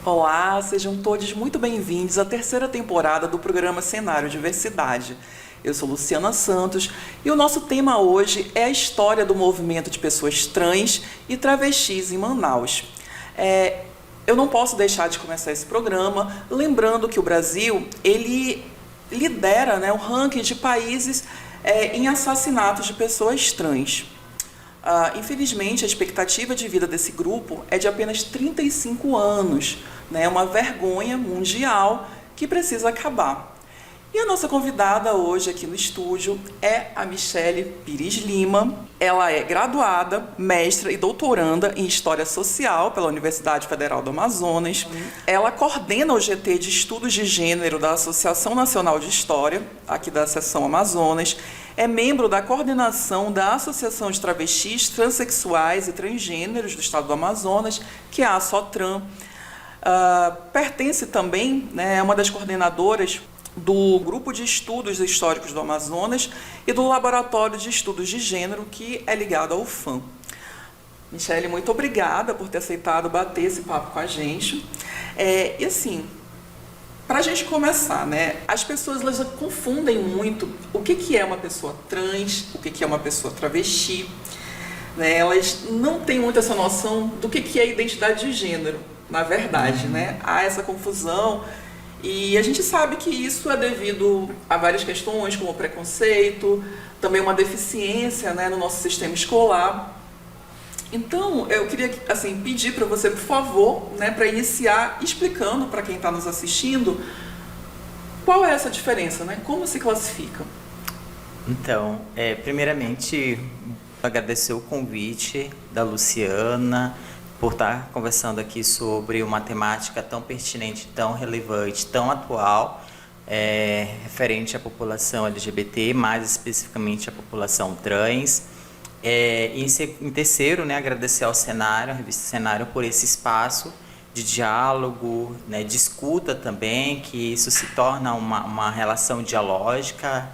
Olá, sejam todos muito bem-vindos à terceira temporada do programa Cenário Diversidade. Eu sou Luciana Santos e o nosso tema hoje é a história do movimento de pessoas trans e travestis em Manaus. Eu não posso deixar de começar esse programa lembrando que o Brasil ele lidera, o ranking de países em assassinatos de pessoas trans. Infelizmente, a expectativa de vida desse grupo é de apenas 35 anos, uma vergonha mundial que precisa acabar. E a nossa convidada hoje aqui no estúdio é a Michele Pires Lima. Ela é graduada, mestra e doutoranda em História Social pela Universidade Federal do Amazonas. Ela coordena o GT de Estudos de Gênero da Associação Nacional de História, aqui da Seção Amazonas. É membro da coordenação da Associação de Travestis, Transsexuais e Transgêneros do Estado do Amazonas, que é a ASOTRAN. Pertence também, é uma das coordenadoras do Grupo de Estudos Históricos do Amazonas e do Laboratório de Estudos de Gênero, que é ligado ao UFAM. Michele, muito obrigada por ter aceitado bater esse papo com a gente. E assim, para a gente começar, as pessoas elas confundem muito o que é uma pessoa trans, o que é uma pessoa travesti. Elas não têm muito essa noção do que é identidade de gênero, na verdade. Há essa confusão e a gente sabe que isso é devido a várias questões, como preconceito, também uma deficiência no nosso sistema escolar. Então, eu queria pedir para você, por favor, para iniciar explicando para quem está nos assistindo qual é essa diferença, como se classifica. Então, primeiramente, agradecer o convite da Luciana por estar conversando aqui sobre uma temática tão pertinente, tão relevante, tão atual, referente à população LGBT, mais especificamente à população trans. Em terceiro, agradecer ao Cenário, a revista Cenário, por esse espaço de diálogo, de escuta também, que isso se torna uma relação dialógica,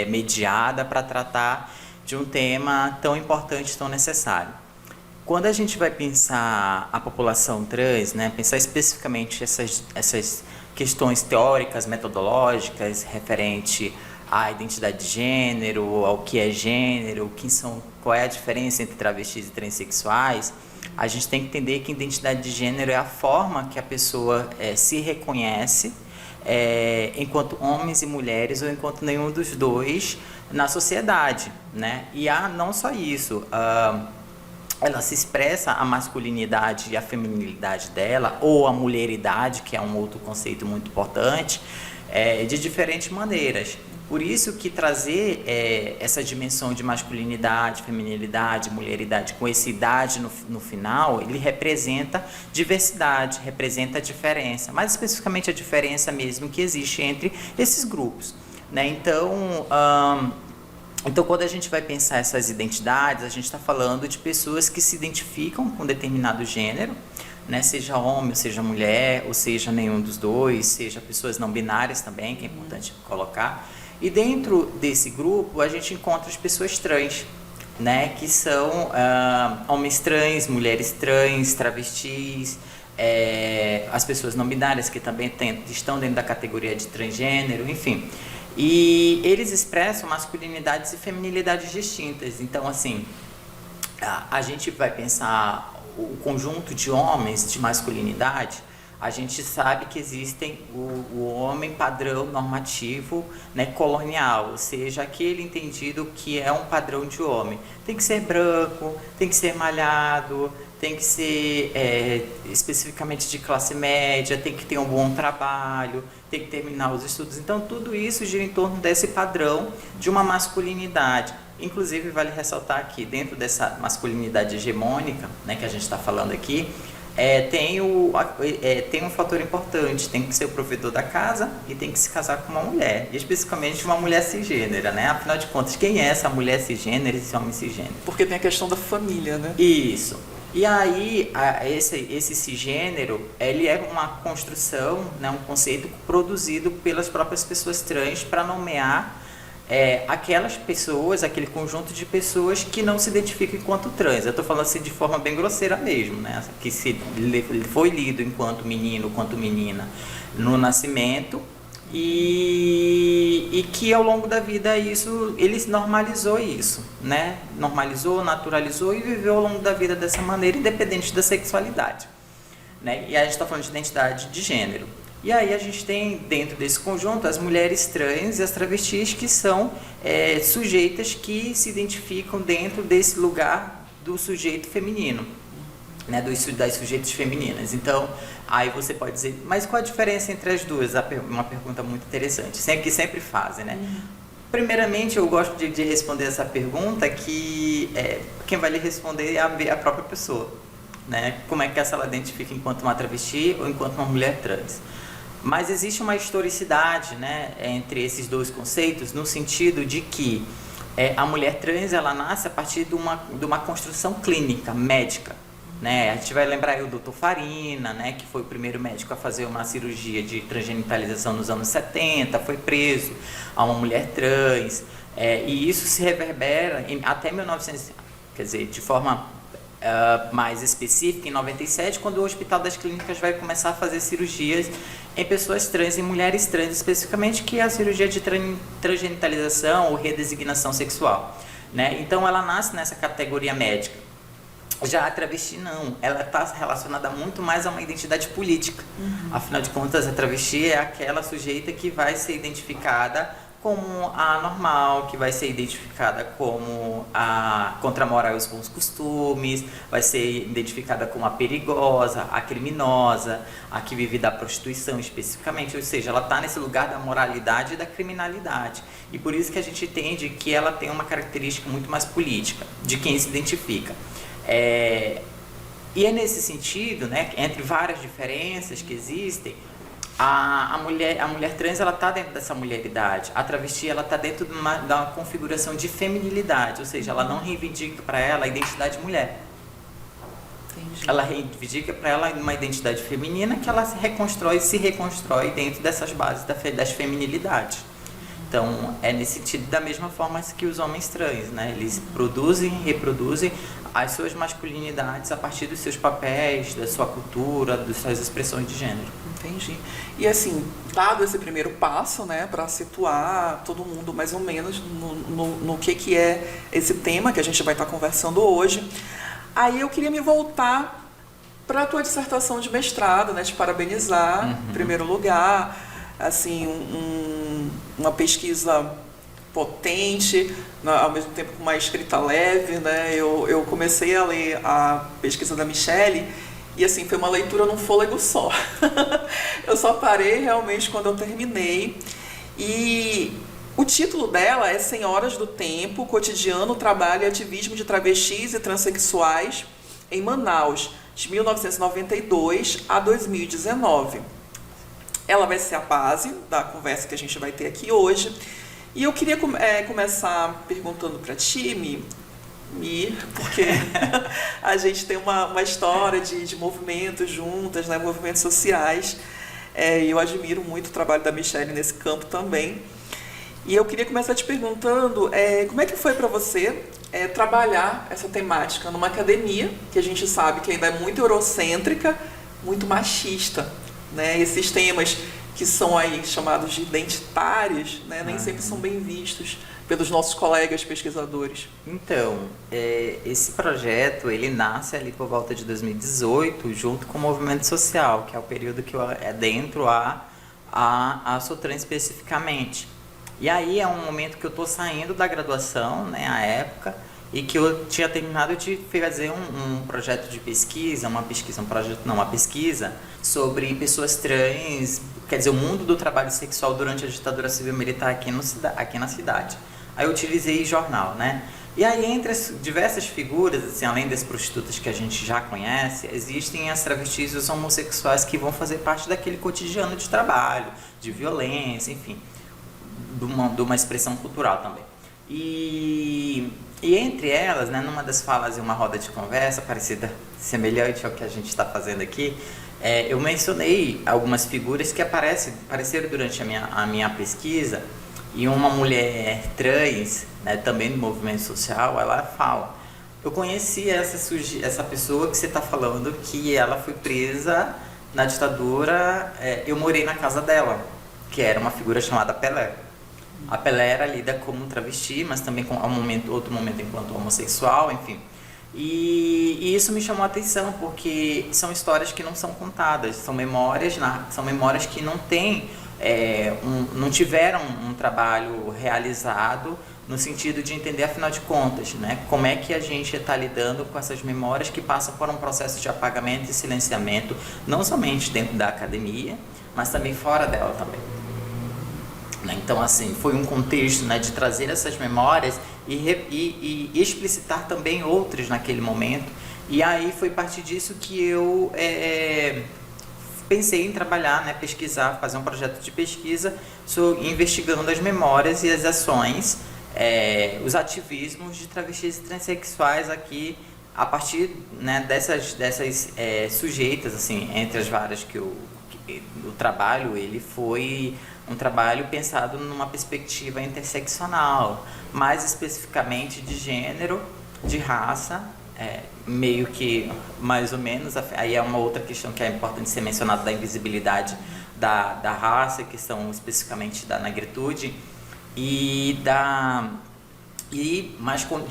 mediada para tratar de um tema tão importante, tão necessário. Quando a gente vai pensar a população trans, pensar especificamente essas questões teóricas, metodológicas, referente à identidade de gênero, ao que é gênero, qual é a diferença entre travestis e transexuais, a gente tem que entender que identidade de gênero é a forma que a pessoa se reconhece enquanto homens e mulheres ou enquanto nenhum dos dois na sociedade. E não só isso, ela se expressa a masculinidade e a feminilidade dela, ou a mulheridade, que é um outro conceito muito importante, de diferentes maneiras. Por isso que trazer essa dimensão de masculinidade, feminilidade, mulheridade com essa idade no final, ele representa diversidade, representa a diferença, mais especificamente a diferença mesmo que existe entre esses grupos. Então, quando a gente vai pensar essas identidades, a gente está falando de pessoas que se identificam com determinado gênero, seja homem, ou seja mulher, ou seja nenhum dos dois, seja pessoas não binárias também, que é importante colocar. E dentro desse grupo, a gente encontra as pessoas trans, que são homens trans, mulheres trans, travestis, as pessoas não binárias, que também estão dentro da categoria de transgênero, enfim. E eles expressam masculinidades e feminilidades distintas. Então, a gente vai pensar o conjunto de homens de masculinidade, a gente sabe que existem o homem padrão normativo, colonial, ou seja, aquele entendido que é um padrão de homem. Tem que ser branco, tem que ser malhado, tem que ser especificamente de classe média, tem que ter um bom trabalho, tem que terminar os estudos. Então, tudo isso gira em torno desse padrão de uma masculinidade. Inclusive, vale ressaltar aqui, dentro dessa masculinidade hegemônica, que a gente está falando aqui, tem um fator importante, tem que ser o provedor da casa e tem que se casar com uma mulher, e especificamente uma mulher cisgênera, Afinal de contas, quem é essa mulher cisgênera e esse homem cisgênero? Porque tem a questão da família, Isso. E aí, esse cisgênero, ele é uma construção, um conceito produzido pelas próprias pessoas trans para nomear aquelas pessoas, aquele conjunto de pessoas que não se identificam enquanto trans. Eu estou falando assim de forma bem grosseira mesmo, né? Que foi lido enquanto menino, enquanto menina no nascimento e que ao longo da vida ele normalizou isso, né? Normalizou, naturalizou e viveu ao longo da vida dessa maneira, independente da sexualidade, né? E aí a gente está falando de identidade de gênero. E aí a gente tem dentro desse conjunto as mulheres trans e as travestis, que são sujeitas que se identificam dentro desse lugar do sujeito feminino, né, das sujeitas femininas. Então, aí você pode dizer, mas qual a diferença entre as duas? Uma pergunta muito interessante, que sempre fazem, né? Primeiramente, eu gosto de responder essa pergunta que quem vai lhe responder é a própria pessoa, né? Como é que ela se identifica enquanto uma travesti ou enquanto uma mulher trans. Mas existe uma historicidade, né, entre esses dois conceitos, no sentido de que a mulher trans ela nasce a partir de uma construção clínica, médica. Né? A gente vai lembrar aí o Dr. Farina, né, que foi o primeiro médico a fazer uma cirurgia de transgenitalização nos anos 70, foi preso a uma mulher trans, e isso se reverbera até 1900, quer dizer, de forma mais específica, em 97, quando o Hospital das Clínicas vai começar a fazer cirurgias em pessoas trans, em mulheres trans especificamente, que é a cirurgia de transgenitalização ou redesignação sexual. Né? Então ela nasce nessa categoria médica. Já a travesti não, ela está relacionada muito mais a uma identidade política. Afinal de contas, a travesti é aquela sujeita que vai ser identificada como a anormal, que vai ser identificada como a contra a moral e os bons costumes, vai ser identificada como a perigosa, a criminosa, a que vive da prostituição especificamente, ou seja, ela está nesse lugar da moralidade e da criminalidade. E por isso que a gente entende que ela tem uma característica muito mais política, de quem se identifica. E é nesse sentido, né, entre várias diferenças que existem, a mulher trans ela está dentro dessa mulheridade, a travesti ela está dentro de uma configuração de feminilidade, ou seja, ela não reivindica para ela a identidade mulher. Entendi. Ela reivindica para ela uma identidade feminina que ela se reconstrói dentro dessas bases das feminilidades. Então, é nesse sentido da mesma forma que os homens trans, né? Eles produzem e reproduzem as suas masculinidades a partir dos seus papéis, da sua cultura, das suas expressões de gênero. Entendi. E assim, dado esse primeiro passo, né, para situar todo mundo mais ou menos no que é esse tema que a gente vai estar conversando hoje, aí eu queria me voltar para a tua dissertação de mestrado, né, te parabenizar, em primeiro lugar, assim, uma pesquisa potente, ao mesmo tempo com uma escrita leve, né? Eu comecei a ler a pesquisa da Michelle e assim, foi uma leitura num fôlego só. Eu só parei realmente quando eu terminei. E o título dela é Senhoras do Tempo, Cotidiano, Trabalho e Ativismo de Travestis e Transsexuais em Manaus, de 1992 a 2019. Ela vai ser a base da conversa que a gente vai ter aqui hoje. E eu queria começar perguntando para ti, Mi, porque a gente tem uma história de movimentos juntas, né, movimentos sociais, e eu admiro muito o trabalho da Michelle nesse campo também. E eu queria começar te perguntando como é que foi para você trabalhar essa temática numa academia, que a gente sabe que ainda é muito eurocêntrica, muito machista, né? Esses temas que são aí chamados de identitários, né, nem sempre são bem vistos pelos nossos colegas pesquisadores. Então, esse projeto, ele nasce ali por volta de 2018, junto com o movimento social, que é o período que eu adentro a Sotran especificamente. E aí é um momento que eu estou saindo da graduação, né, à época, e que eu tinha terminado de fazer um projeto de pesquisa, uma pesquisa sobre pessoas trans, quer dizer, o mundo do trabalho sexual durante a ditadura civil-militar aqui na cidade. Aí eu utilizei jornal, né? E aí, entre as diversas figuras, assim, além das prostitutas que a gente já conhece, existem as travestis e os homossexuais que vão fazer parte daquele cotidiano de trabalho, de violência, enfim, de uma expressão cultural também. E entre elas, né, numa das falas em uma roda de conversa, parecida, semelhante ao que a gente está fazendo aqui, eu mencionei algumas figuras que apareceram durante a minha pesquisa E uma mulher trans, né, também do movimento social, ela fala: eu conheci essa pessoa que você está falando, que ela foi presa na ditadura, eu morei na casa dela, que era uma figura chamada Pelé. A Pelé era lida como travesti, mas também com outro momento enquanto homossexual, enfim. E isso me chamou a atenção, porque são histórias que não são contadas, são memórias que não têm, não tiveram um trabalho realizado no sentido de entender, afinal de contas, né, como é que a gente está lidando com essas memórias que passam por um processo de apagamento e silenciamento, não somente dentro da academia, mas também fora dela também. Então, assim, foi um contexto, né, de trazer essas memórias e explicitar também outras naquele momento. E aí foi a partir disso que eu pensei em trabalhar, né, pesquisar, fazer um projeto de pesquisa investigando as memórias e as ações, os ativismos de travestis e transexuais aqui, a partir, né, dessas sujeitas, assim, entre as várias que o trabalho, ele foi um trabalho pensado numa perspectiva interseccional, mais especificamente de gênero, de raça, meio que, mais ou menos, aí é uma outra questão que é importante ser mencionada, da invisibilidade da raça, questão especificamente da negritude, de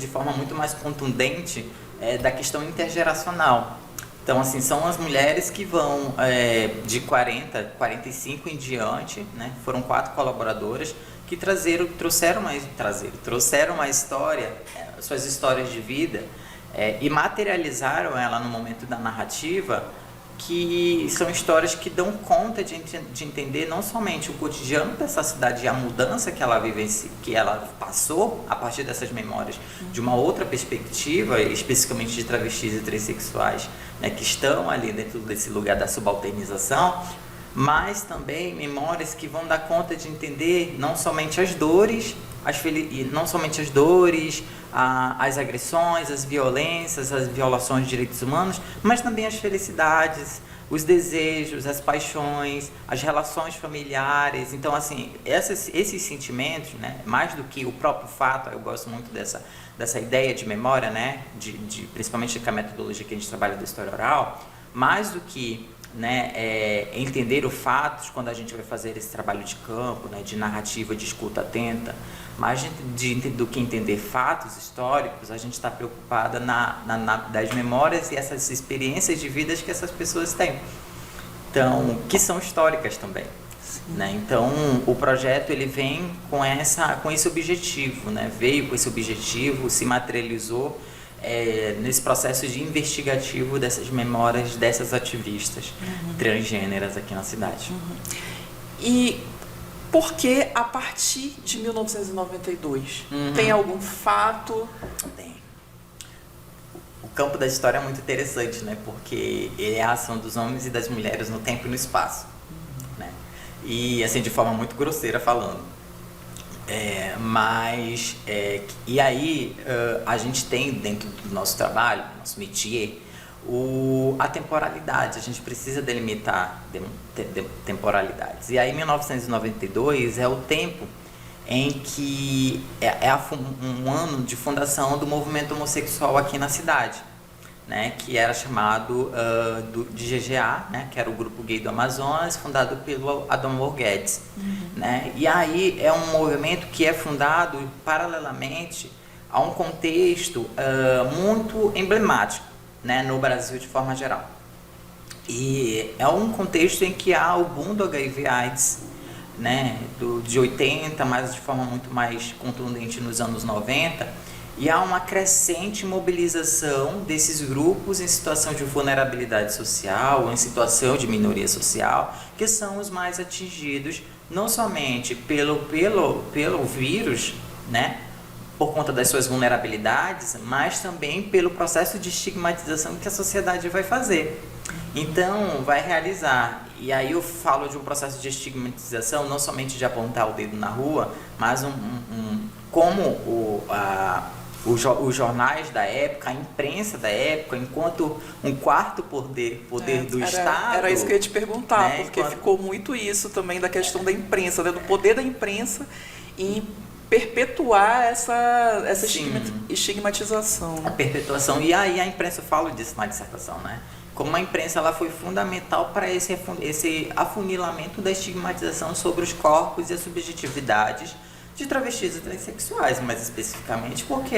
forma muito mais contundente, da questão intergeracional. Então, assim, são as mulheres que vão de 45 em diante, né? Foram 4 colaboradoras que trouxeram uma história, suas histórias de vida, e materializaram ela no momento da narrativa, que são histórias que dão conta de entender não somente o cotidiano dessa cidade e a mudança que ela que ela passou a partir dessas memórias, de uma outra perspectiva, especificamente de travestis e transexuais, né, que estão ali dentro desse lugar da subalternização, mas também memórias que vão dar conta de entender não somente as dores, as agressões, as violências, as violações de direitos humanos, mas também as felicidades, os desejos, as paixões, as relações familiares. Então, assim, esses sentimentos, né, mais do que o próprio fato, eu gosto muito dessa ideia de memória, né, principalmente com a metodologia que a gente trabalha da história oral, mais do que, né, entender os fatos quando a gente vai fazer esse trabalho de campo, né, de narrativa, de escuta atenta, mais do que entender fatos históricos, a gente está preocupada das memórias e essas experiências de vidas que essas pessoas têm, então, que são históricas também. Né? Então, o projeto ele vem com esse objetivo, né? Veio com esse objetivo, se materializou nesse processo de investigativo dessas memórias dessas ativistas transgêneras aqui na cidade. E por que a partir de 1992? Tem algum fato? Tem. O campo da história é muito interessante, né? Porque ele é a ação dos homens e das mulheres no tempo e no espaço. Né? E assim, de forma muito grosseira falando. E aí a gente tem dentro do nosso trabalho, nosso métier, a temporalidade. A gente precisa delimitar temporalidades. E aí 1992 é o tempo em que um ano de fundação do movimento homossexual aqui na cidade, né, que era chamado de GGA, né, que era o Grupo Gay do Amazonas, fundado pelo Adamor Guedes. Né? E aí é um movimento que é fundado paralelamente a um contexto muito emblemático, né, no Brasil de forma geral. E é um contexto em que há o boom do HIV/AIDS, né, de 80, mas de forma muito mais contundente nos anos 90, e há uma crescente mobilização desses grupos em situação de vulnerabilidade social ou em situação de minoria social, que são os mais atingidos, não somente pelo vírus, né, por conta das suas vulnerabilidades, mas também pelo processo de estigmatização que a sociedade vai fazer. Então, vai realizar, e aí eu falo de um processo de estigmatização, não somente de apontar o dedo na rua, mas como os jornais da época, a imprensa da época, enquanto um quarto poder do Estado... Era isso que eu ia te perguntar, né? Porque ficou muito isso também da questão da imprensa, né? Do poder da imprensa em perpetuar essa Sim. estigmatização. A perpetuação. E aí a imprensa, eu falo disso na dissertação, né? Como a imprensa ela foi fundamental para esse afunilamento da estigmatização sobre os corpos e as subjetividades de travestis e transexuais, mais especificamente porque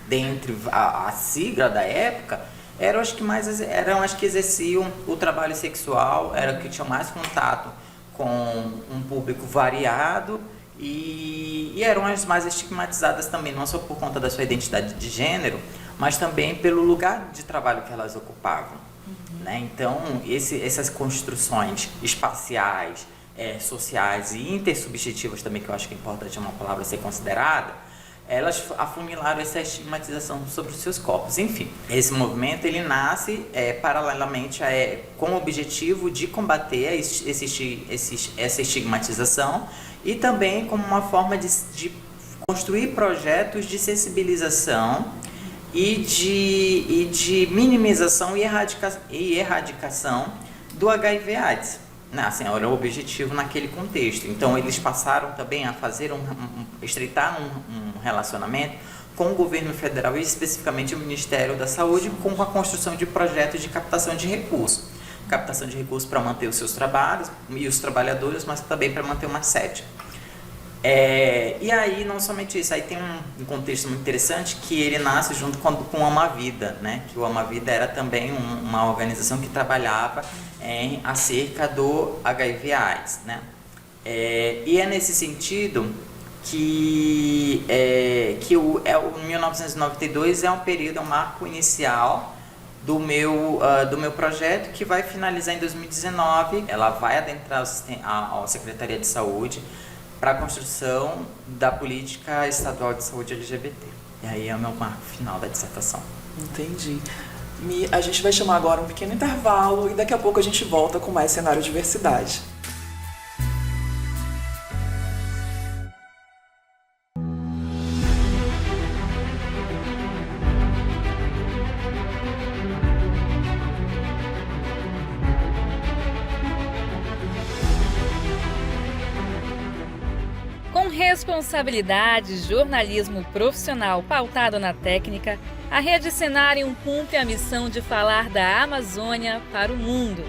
dentre a sigla da época, eram as que exerciam o trabalho sexual, eram que tinham mais contato com um público variado e eram as mais estigmatizadas também, não só por conta da sua identidade de gênero, mas também pelo lugar de trabalho que elas ocupavam. Né? Então, essas construções espaciais, sociais e intersubjetivas também, que eu acho que é importante uma palavra ser considerada, elas afunilaram essa estigmatização sobre os seus corpos. Enfim, esse movimento ele nasce paralelamente com o objetivo de combater essa estigmatização e também como uma forma de construir projetos de sensibilização e de minimização e erradicação do HIV/AIDS. Assim, era o objetivo naquele contexto. Então, eles passaram também a fazer estreitar um relacionamento com o governo federal e especificamente o Ministério da Saúde com a construção de projetos de captação de recursos. Captação de recursos para manter os seus trabalhos e os trabalhadores, mas também para manter uma sede. E aí, não somente isso, aí tem um contexto muito interessante que ele nasce junto com o Amavida, né? Que o Amavida era também uma organização que trabalhava acerca do HIV/AIDS, né? E é nesse sentido que o 1992 é um período, um marco inicial do meu projeto, que vai finalizar em 2019. Ela vai adentrar a Secretaria de Saúde para a construção da política estadual de saúde LGBT. E aí é o meu marco final da dissertação. Entendi. A gente vai chamar agora um pequeno intervalo e daqui a pouco a gente volta com mais Cenário Diversidade. Responsabilidade, jornalismo profissional pautado na técnica, a Rede Cenarium cumpre a missão de falar da Amazônia para o mundo.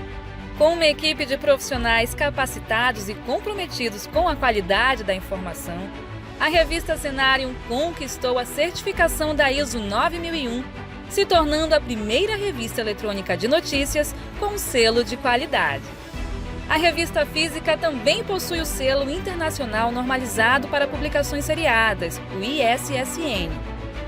Com uma equipe de profissionais capacitados e comprometidos com a qualidade da informação, a revista Cenarium conquistou a certificação da ISO 9001, se tornando a primeira revista eletrônica de notícias com selo de qualidade. A revista física também possui o selo internacional normalizado para publicações seriadas, o ISSN.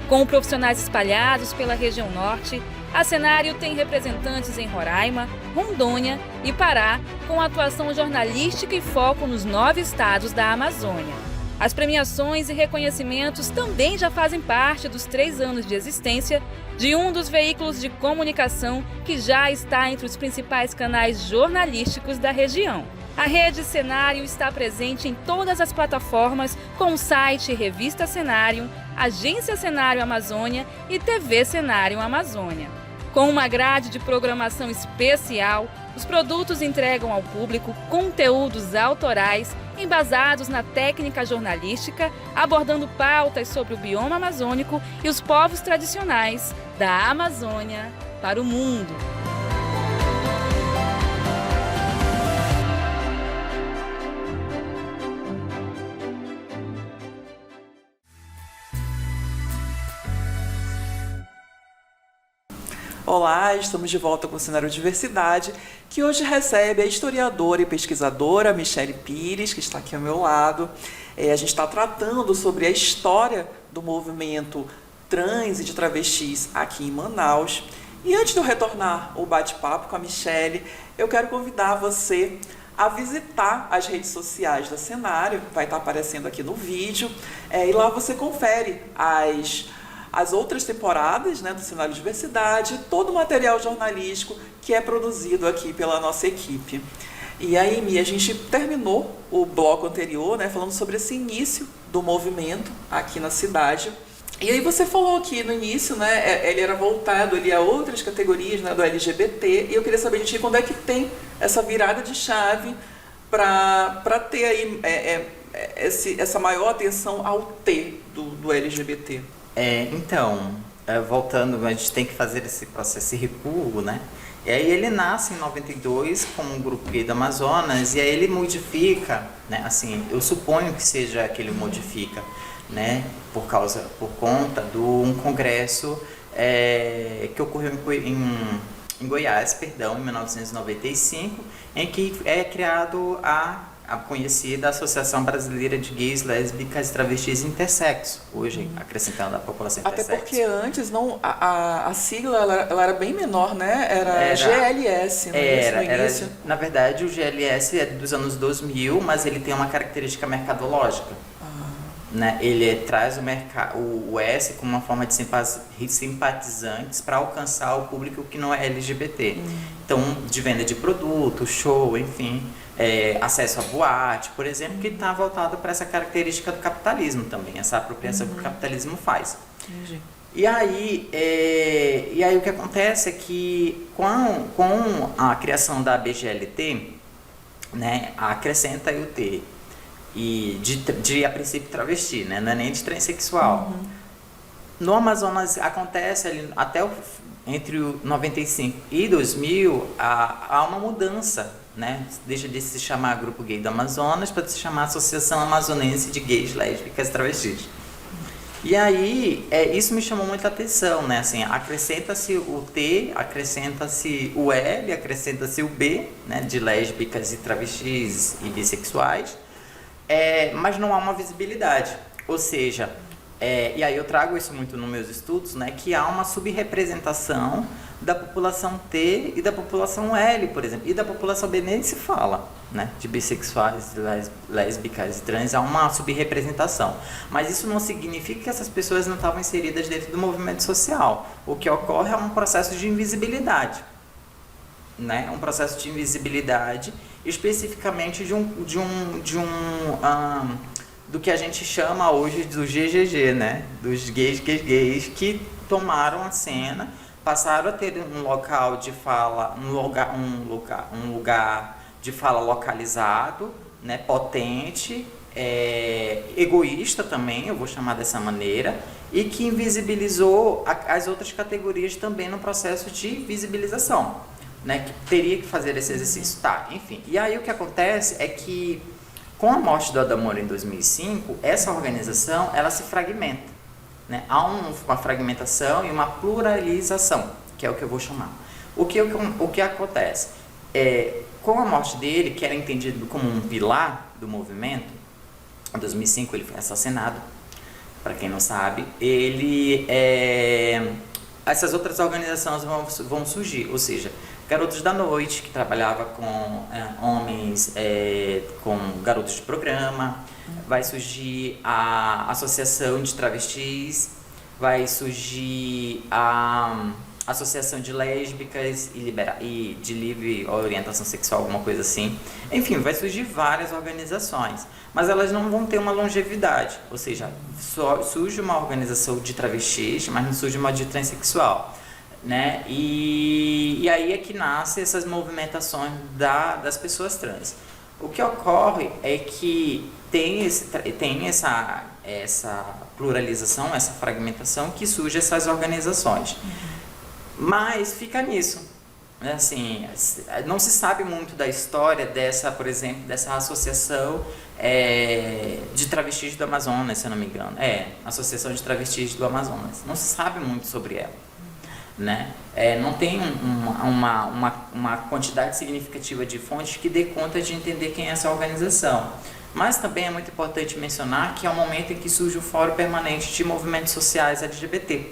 Com profissionais espalhados pela região norte, a Cenarium tem representantes em Roraima, Rondônia e Pará, com atuação jornalística e foco nos 9 estados da Amazônia. As premiações e reconhecimentos também já fazem parte dos 3 anos de existência de um dos veículos de comunicação que já está entre os principais canais jornalísticos da região. A Rede Cenarium está presente em todas as plataformas com o site Revista Cenarium, Agência Cenarium Amazônia e TV Cenarium Amazônia. Com uma grade de programação especial, os produtos entregam ao público conteúdos autorais embasados na técnica jornalística, abordando pautas sobre o bioma amazônico e os povos tradicionais da Amazônia para o mundo. Olá, estamos de volta com o Cenário Diversidade, que hoje recebe a historiadora e pesquisadora Michele Pires, que está aqui ao meu lado. A gente está tratando sobre a história do movimento trans e de travestis aqui em Manaus. E antes de eu retornar o bate-papo com a Michele, eu quero convidar você a visitar as redes sociais da Cenarium, vai estar aparecendo aqui no vídeo, e lá você confere as outras temporadas, né, do Cenário Diversidade, todo o material jornalístico que é produzido aqui pela nossa equipe. E aí, Mi, a gente terminou o bloco anterior, né, falando sobre esse início do movimento aqui na cidade. E aí você falou aqui no início, né, ele era voltado ali a outras categorias, né, do LGBT, e eu queria saber de ti quando é que tem essa virada de chave para ter aí essa maior atenção ao T do LGBT? Então, voltando, a gente tem que fazer esse recuo, né? E aí ele nasce em 92 como um grupo gay do Amazonas, e aí ele modifica, né? Assim, eu suponho que seja que ele modifica, né? Por conta de um congresso que ocorreu em Goiás, perdão, em 1995, em que é criado a conhecida Associação Brasileira de Gays, Lésbicas, Travestis e Intersexo, hoje acrescentando a população intersexo. Até porque antes a sigla ela era bem menor, né? Era GLS, no início. Na verdade, o GLS é dos anos 2000, mas ele tem uma característica mercadológica. Né? Ele traz o S como uma forma de simpatizantes para alcançar o público que não é LGBT. Então, de venda de produto, show, enfim, acesso a boate, por exemplo, que está voltado para essa característica do capitalismo também, essa apropriação que o capitalismo faz. Entendi. E aí o que acontece é que com a criação da BGLT, né, acrescenta o T. E de a princípio travesti, né? Não é nem de transexual. No Amazonas acontece ali, entre o 95 e 2000 há uma mudança, né? Deixa de se chamar Grupo Gay do Amazonas para se chamar Associação Amazonense de Gays, Lésbicas e Travestis. E aí isso me chamou muita atenção, né? Assim, acrescenta-se o T, acrescenta-se o L, acrescenta-se o B, né? De lésbicas e travestis e bissexuais. Mas não há uma visibilidade, ou seja, e aí eu trago isso muito nos meus estudos, né, que há uma subrepresentação da população T e da população L, por exemplo, e da população B nem se fala, né, de bissexuais, lésbicas e trans, há uma subrepresentação, mas isso não significa que essas pessoas não estavam inseridas dentro do movimento social. O que ocorre é um processo de invisibilidade, né, um processo de invisibilidade especificamente do que a gente chama hoje do GGG, né? Dos gays que tomaram a cena, passaram a ter um local de fala, um lugar de fala localizado, né? Potente, egoísta também, eu vou chamar dessa maneira, e que invisibilizou as outras categorias também no processo de visibilização. Né, que teria que fazer esse exercício, enfim. E aí o que acontece é que com a morte do Adamor em 2005, essa organização, ela se fragmenta, né? Há uma fragmentação e uma pluralização, que é o que eu vou chamar. O que acontece? Com a morte dele, que era entendido como um pilar do movimento, em 2005 ele foi assassinado, para quem não sabe, essas outras organizações vão surgir, ou seja, Garotos da Noite, que trabalhava com homens, com garotos de programa, vai surgir a Associação de Travestis, vai surgir a Associação de Lésbicas e de Livre Orientação Sexual, alguma coisa assim. Enfim, vai surgir várias organizações, mas elas não vão ter uma longevidade, ou seja, só surge uma organização de travestis, mas não surge uma de transexual. Né? E aí é que nascem essas movimentações das pessoas trans. O que ocorre é que tem essa pluralização, essa fragmentação que surge essas organizações. Mas fica nisso. Assim, não se sabe muito da história dessa, por exemplo, dessa associação de travestis do Amazonas, se eu não me engano. Associação de Travestis do Amazonas. Não se sabe muito sobre ela. Né? Não tem uma quantidade significativa de fontes que dê conta de entender quem é essa organização. Mas também é muito importante mencionar que é o momento em que surge o Fórum Permanente de Movimentos Sociais LGBT,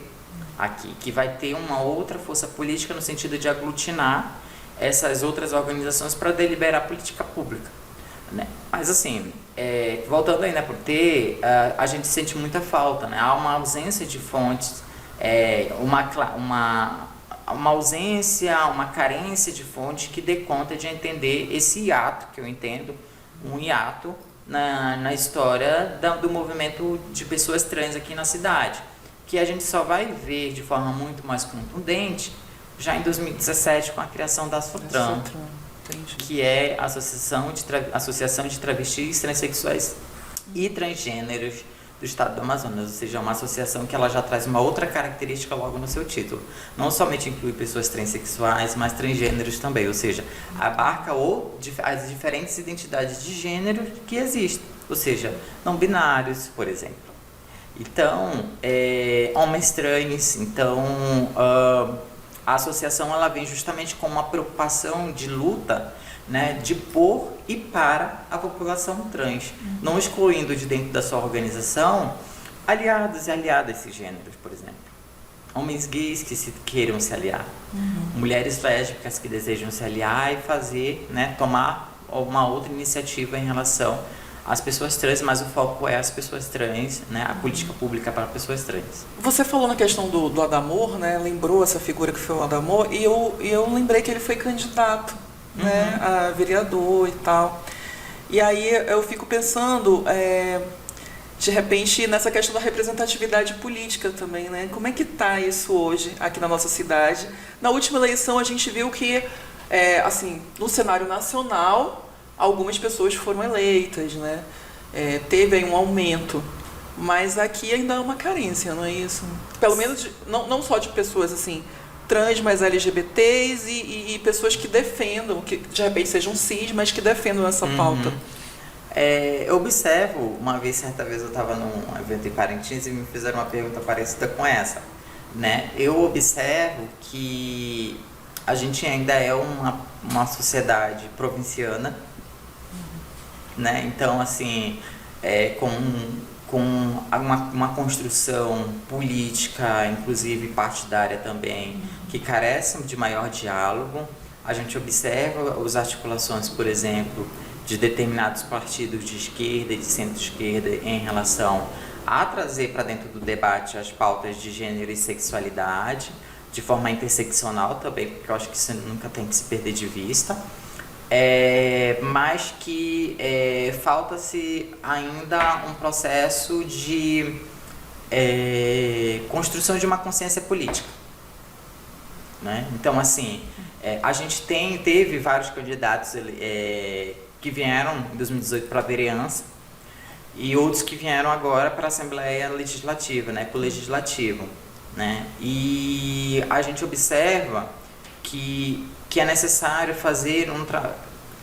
aqui, que vai ter uma outra força política no sentido de aglutinar essas outras organizações para deliberar política pública. Né? Mas assim, voltando ainda para o T, a gente sente muita falta, né? Há uma ausência de fontes, uma ausência, uma carência de fonte que dê conta de entender esse hiato, que eu entendo, um hiato na história do movimento de pessoas trans aqui na cidade, que a gente só vai ver de forma muito mais contundente já em 2017 com a criação da ASFOTRAN, que é a Associação de Travestis, Transsexuais e transgêneros do estado do Amazonas, ou seja, é uma associação que ela já traz uma outra característica logo no seu título. Não somente inclui pessoas transexuais, mas transgêneros também, ou seja, abarca as diferentes identidades de gênero que existem, ou seja, não binários, por exemplo. Então, homens trans, então a associação ela vem justamente com uma preocupação de luta, né, de por e para a população trans, não excluindo de dentro da sua organização aliados e aliadas cisgêneros, por exemplo. Homens gays que queiram se aliar, mulheres lésbicas que desejam se aliar e fazer, né, tomar uma outra iniciativa em relação às pessoas trans, mas o foco é as pessoas trans, né, a política pública para pessoas trans. Você falou na questão do Adamor, né, lembrou essa figura que foi o Adamor, e eu lembrei que ele foi candidato, né, a vereador e tal. E aí eu fico pensando, de repente, nessa questão da representatividade política também, né? Como é que está isso hoje aqui na nossa cidade? Na última eleição a gente viu que, assim, no cenário nacional, algumas pessoas foram eleitas, né? Teve aí um aumento, mas aqui ainda há uma carência, não é isso? Pelo menos, não só de pessoas, assim, trans, mas LGBTs e pessoas que defendam, que de repente sejam cis, mas que defendam essa pauta. Eu observo, certa vez eu estava num evento em Parintins e me fizeram uma pergunta parecida com essa, né? Eu observo que a gente ainda é uma sociedade provinciana, né? Então, assim, com uma construção política, inclusive partidária também, que carece de maior diálogo. A gente observa as articulações, por exemplo, de determinados partidos de esquerda e de centro-esquerda em relação a trazer para dentro do debate as pautas de gênero e sexualidade, de forma interseccional também, porque eu acho que isso nunca tem que se perder de vista. Mas que falta-se ainda um processo de construção de uma consciência política, né? Então, assim, a gente teve vários candidatos que vieram em 2018 para a vereança e outros que vieram agora para a Assembleia Legislativa, né, para o Legislativo, né? E a gente observa que é necessário fazer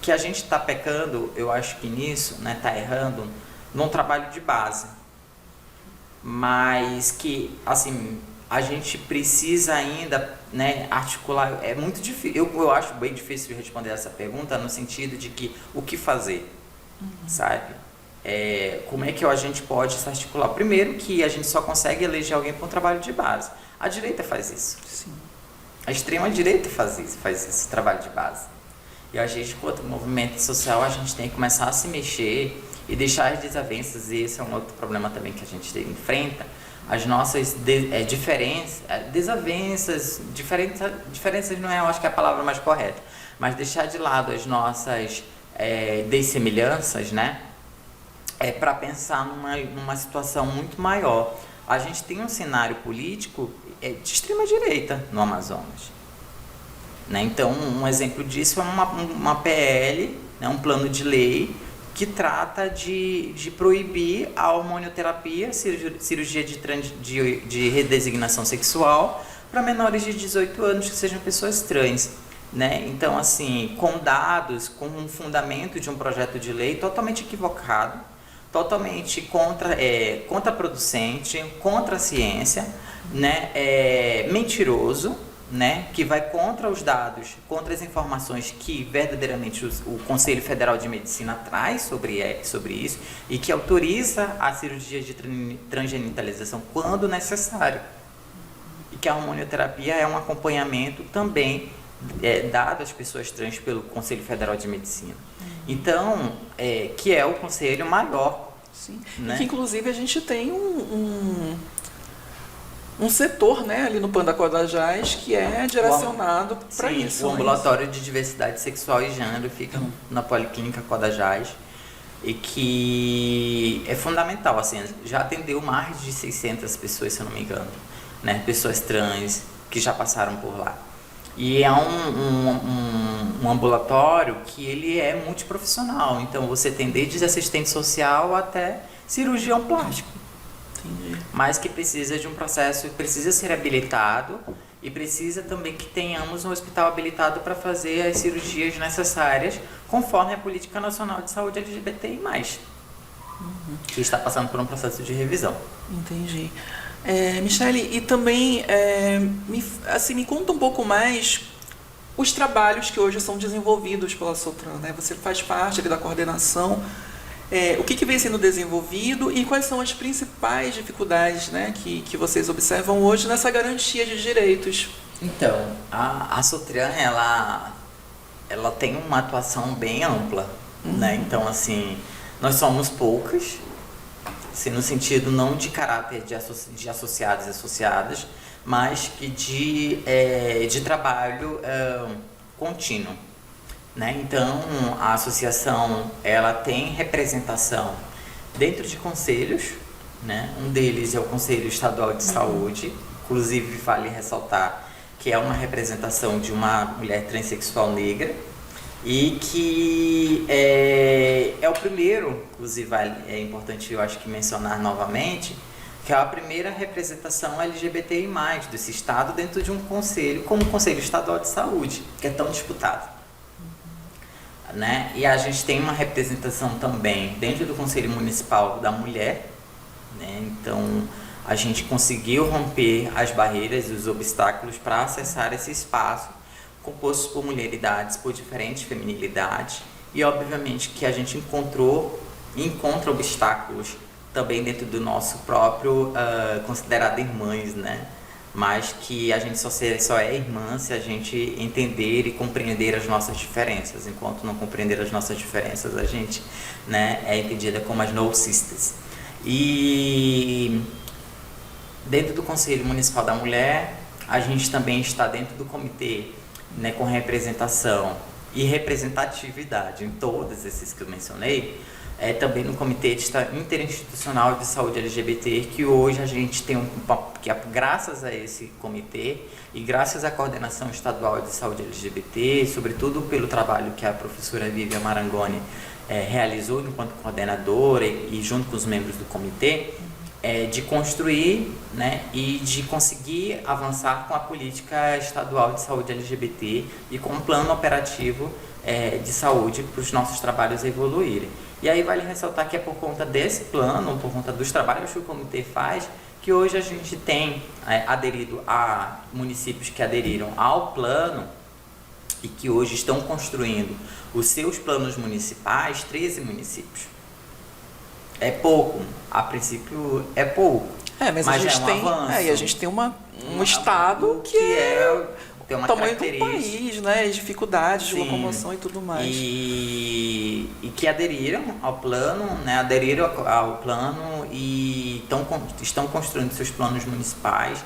que a gente está pecando, eu acho que nisso, né, está errando, num trabalho de base, mas que, assim, a gente precisa ainda, né, articular. É muito difícil, eu acho bem difícil responder essa pergunta no sentido de que o que fazer, sabe? Como é que a gente pode se articular? Primeiro que a gente só consegue eleger alguém com um trabalho de base. A direita faz isso. Sim. A extrema-direita faz esse trabalho de base. E a gente, enquanto movimento social, a gente tem que começar a se mexer e deixar as desavenças, e esse é um outro problema também que a gente enfrenta, as nossas desavenças, diferenças não é, eu acho que é a palavra mais correta, mas deixar de lado as nossas dessemelhanças, né, para pensar numa situação muito maior. A gente tem um cenário político de extrema-direita no Amazonas, né? Então, um exemplo disso é uma PL, né, um plano de lei que trata de proibir a hormonioterapia, cirurgia de redesignação sexual para menores de 18 anos que sejam pessoas trans, né? Então, assim, com dados, com um fundamento de um projeto de lei totalmente equivocado, totalmente contraproducente, contra a ciência, né? Mentiroso, né, que vai contra os dados, contra as informações que verdadeiramente o Conselho Federal de Medicina traz sobre isso e que autoriza a cirurgia de transgenitalização quando necessário. E que a hormonioterapia é um acompanhamento também dado às pessoas trans pelo Conselho Federal de Medicina. Então, que é o conselho maior. Sim. Né? E que, inclusive, a gente tem um setor, né, ali no Panda Codajás que é direcionado para isso. O ambulatório de diversidade sexual e gênero fica na Policlínica Codajás e que é fundamental, assim, já atendeu mais de 600 pessoas, se eu não me engano, né, pessoas trans que já passaram por lá. E é um ambulatório que ele é multiprofissional, então você tem desde assistente social até cirurgião plástico. Entendi. Mas que precisa de um processo, precisa ser habilitado e precisa também que tenhamos um hospital habilitado para fazer as cirurgias necessárias conforme a Política Nacional de Saúde LGBTI+, que está passando por um processo de revisão. Entendi. Michele, e também me conta um pouco mais os trabalhos que hoje são desenvolvidos pela Sotran, né? Você faz parte ali da coordenação. O que vem sendo desenvolvido e quais são as principais dificuldades, né, que vocês observam hoje nessa garantia de direitos? Então, a Sotran, ela tem uma atuação bem ampla, né? Então, assim, nós somos poucas, assim, no sentido não de caráter de associados e associadas, mas que de trabalho contínuo. Né? Então, a associação ela tem representação dentro de conselhos, né? Um deles é o Conselho Estadual de Saúde, inclusive vale ressaltar que é uma representação de uma mulher transexual negra e que é o primeiro, inclusive é importante eu acho que mencionar novamente, que é a primeira representação LGBTI+, desse estado dentro de um conselho, como o Conselho Estadual de Saúde, que é tão disputado. Né? E a gente tem uma representação também dentro do Conselho Municipal da Mulher, né? Então a gente conseguiu romper as barreiras e os obstáculos para acessar esse espaço composto por mulheridades, por diferentes feminilidades e obviamente que a gente encontra obstáculos também dentro do nosso próprio considerado irmãs, né? Mas que a gente só é irmã se a gente entender e compreender as nossas diferenças. Enquanto não compreender as nossas diferenças, a gente, né, é entendida como as no sisters. E dentro do Conselho Municipal da Mulher, a gente também está dentro do comitê, né, com representação e representatividade em todos esses que eu mencionei, também no Comitê Interinstitucional de Saúde LGBT, que hoje a gente tem que graças a esse comitê e graças à Coordenação Estadual de Saúde LGBT, sobretudo pelo trabalho que a professora Vivian Marangoni realizou enquanto coordenadora e junto com os membros do comitê, de construir, né, e de conseguir avançar com a política estadual de saúde LGBT e com um plano operativo de saúde para os nossos trabalhos evoluírem. E aí vale ressaltar que é por conta desse plano, por conta dos trabalhos que o comitê faz, que hoje a gente tem aderido a municípios que aderiram ao plano e que hoje estão construindo os seus planos municipais, 13 municípios. É pouco, a princípio é pouco, mas a gente tem, avanço, e a gente tem um estado que tem uma tamanho do característica, país, né? Dificuldades de sim, locomoção e tudo mais. E que aderiram ao plano, né? Aderiram ao plano e estão construindo seus planos municipais.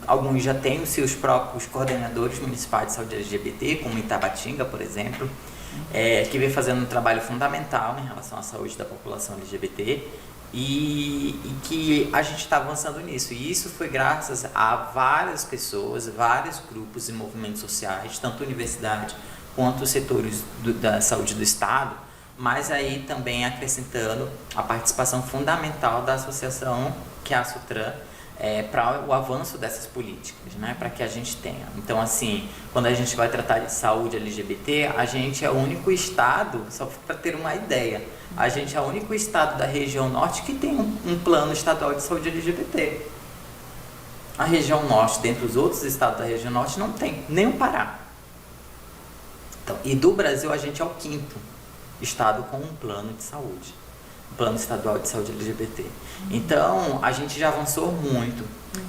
Alguns já têm os seus próprios coordenadores municipais de saúde LGBT, como Itabatinga, por exemplo, que vem fazendo um trabalho fundamental em relação à saúde da população LGBT. E que a gente está avançando nisso. E isso foi graças a várias pessoas, vários grupos e movimentos sociais, tanto a universidade quanto os setores da saúde do Estado, mas aí também acrescentando a participação fundamental da associação, que é a Sotran, para o avanço dessas políticas, né, para que a gente tenha. Então, assim, quando a gente vai tratar de saúde LGBT, a gente é o único estado, só para ter uma ideia, a gente é o único estado da região norte que tem um plano estadual de saúde LGBT. A região norte, dentre os outros estados da região norte, não tem, nem o Pará. Então, e do Brasil, a gente é o 5º estado com um plano de saúde. Plano Estadual de Saúde LGBT. Então, a gente já avançou muito.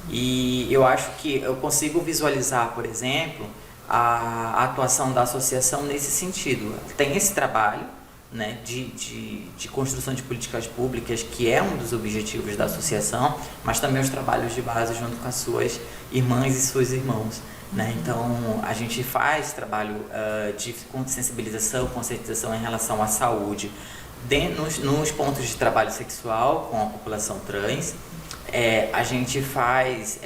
E eu acho que eu consigo visualizar, por exemplo, a atuação da associação nesse sentido. Tem esse trabalho, né, de construção de políticas públicas, que é um dos objetivos da associação, mas também os trabalhos de base junto com as suas irmãs e seus irmãos. Né? Então, a gente faz trabalho de sensibilização, conscientização em relação à saúde, nos pontos de trabalho sexual com a população trans. A gente faz,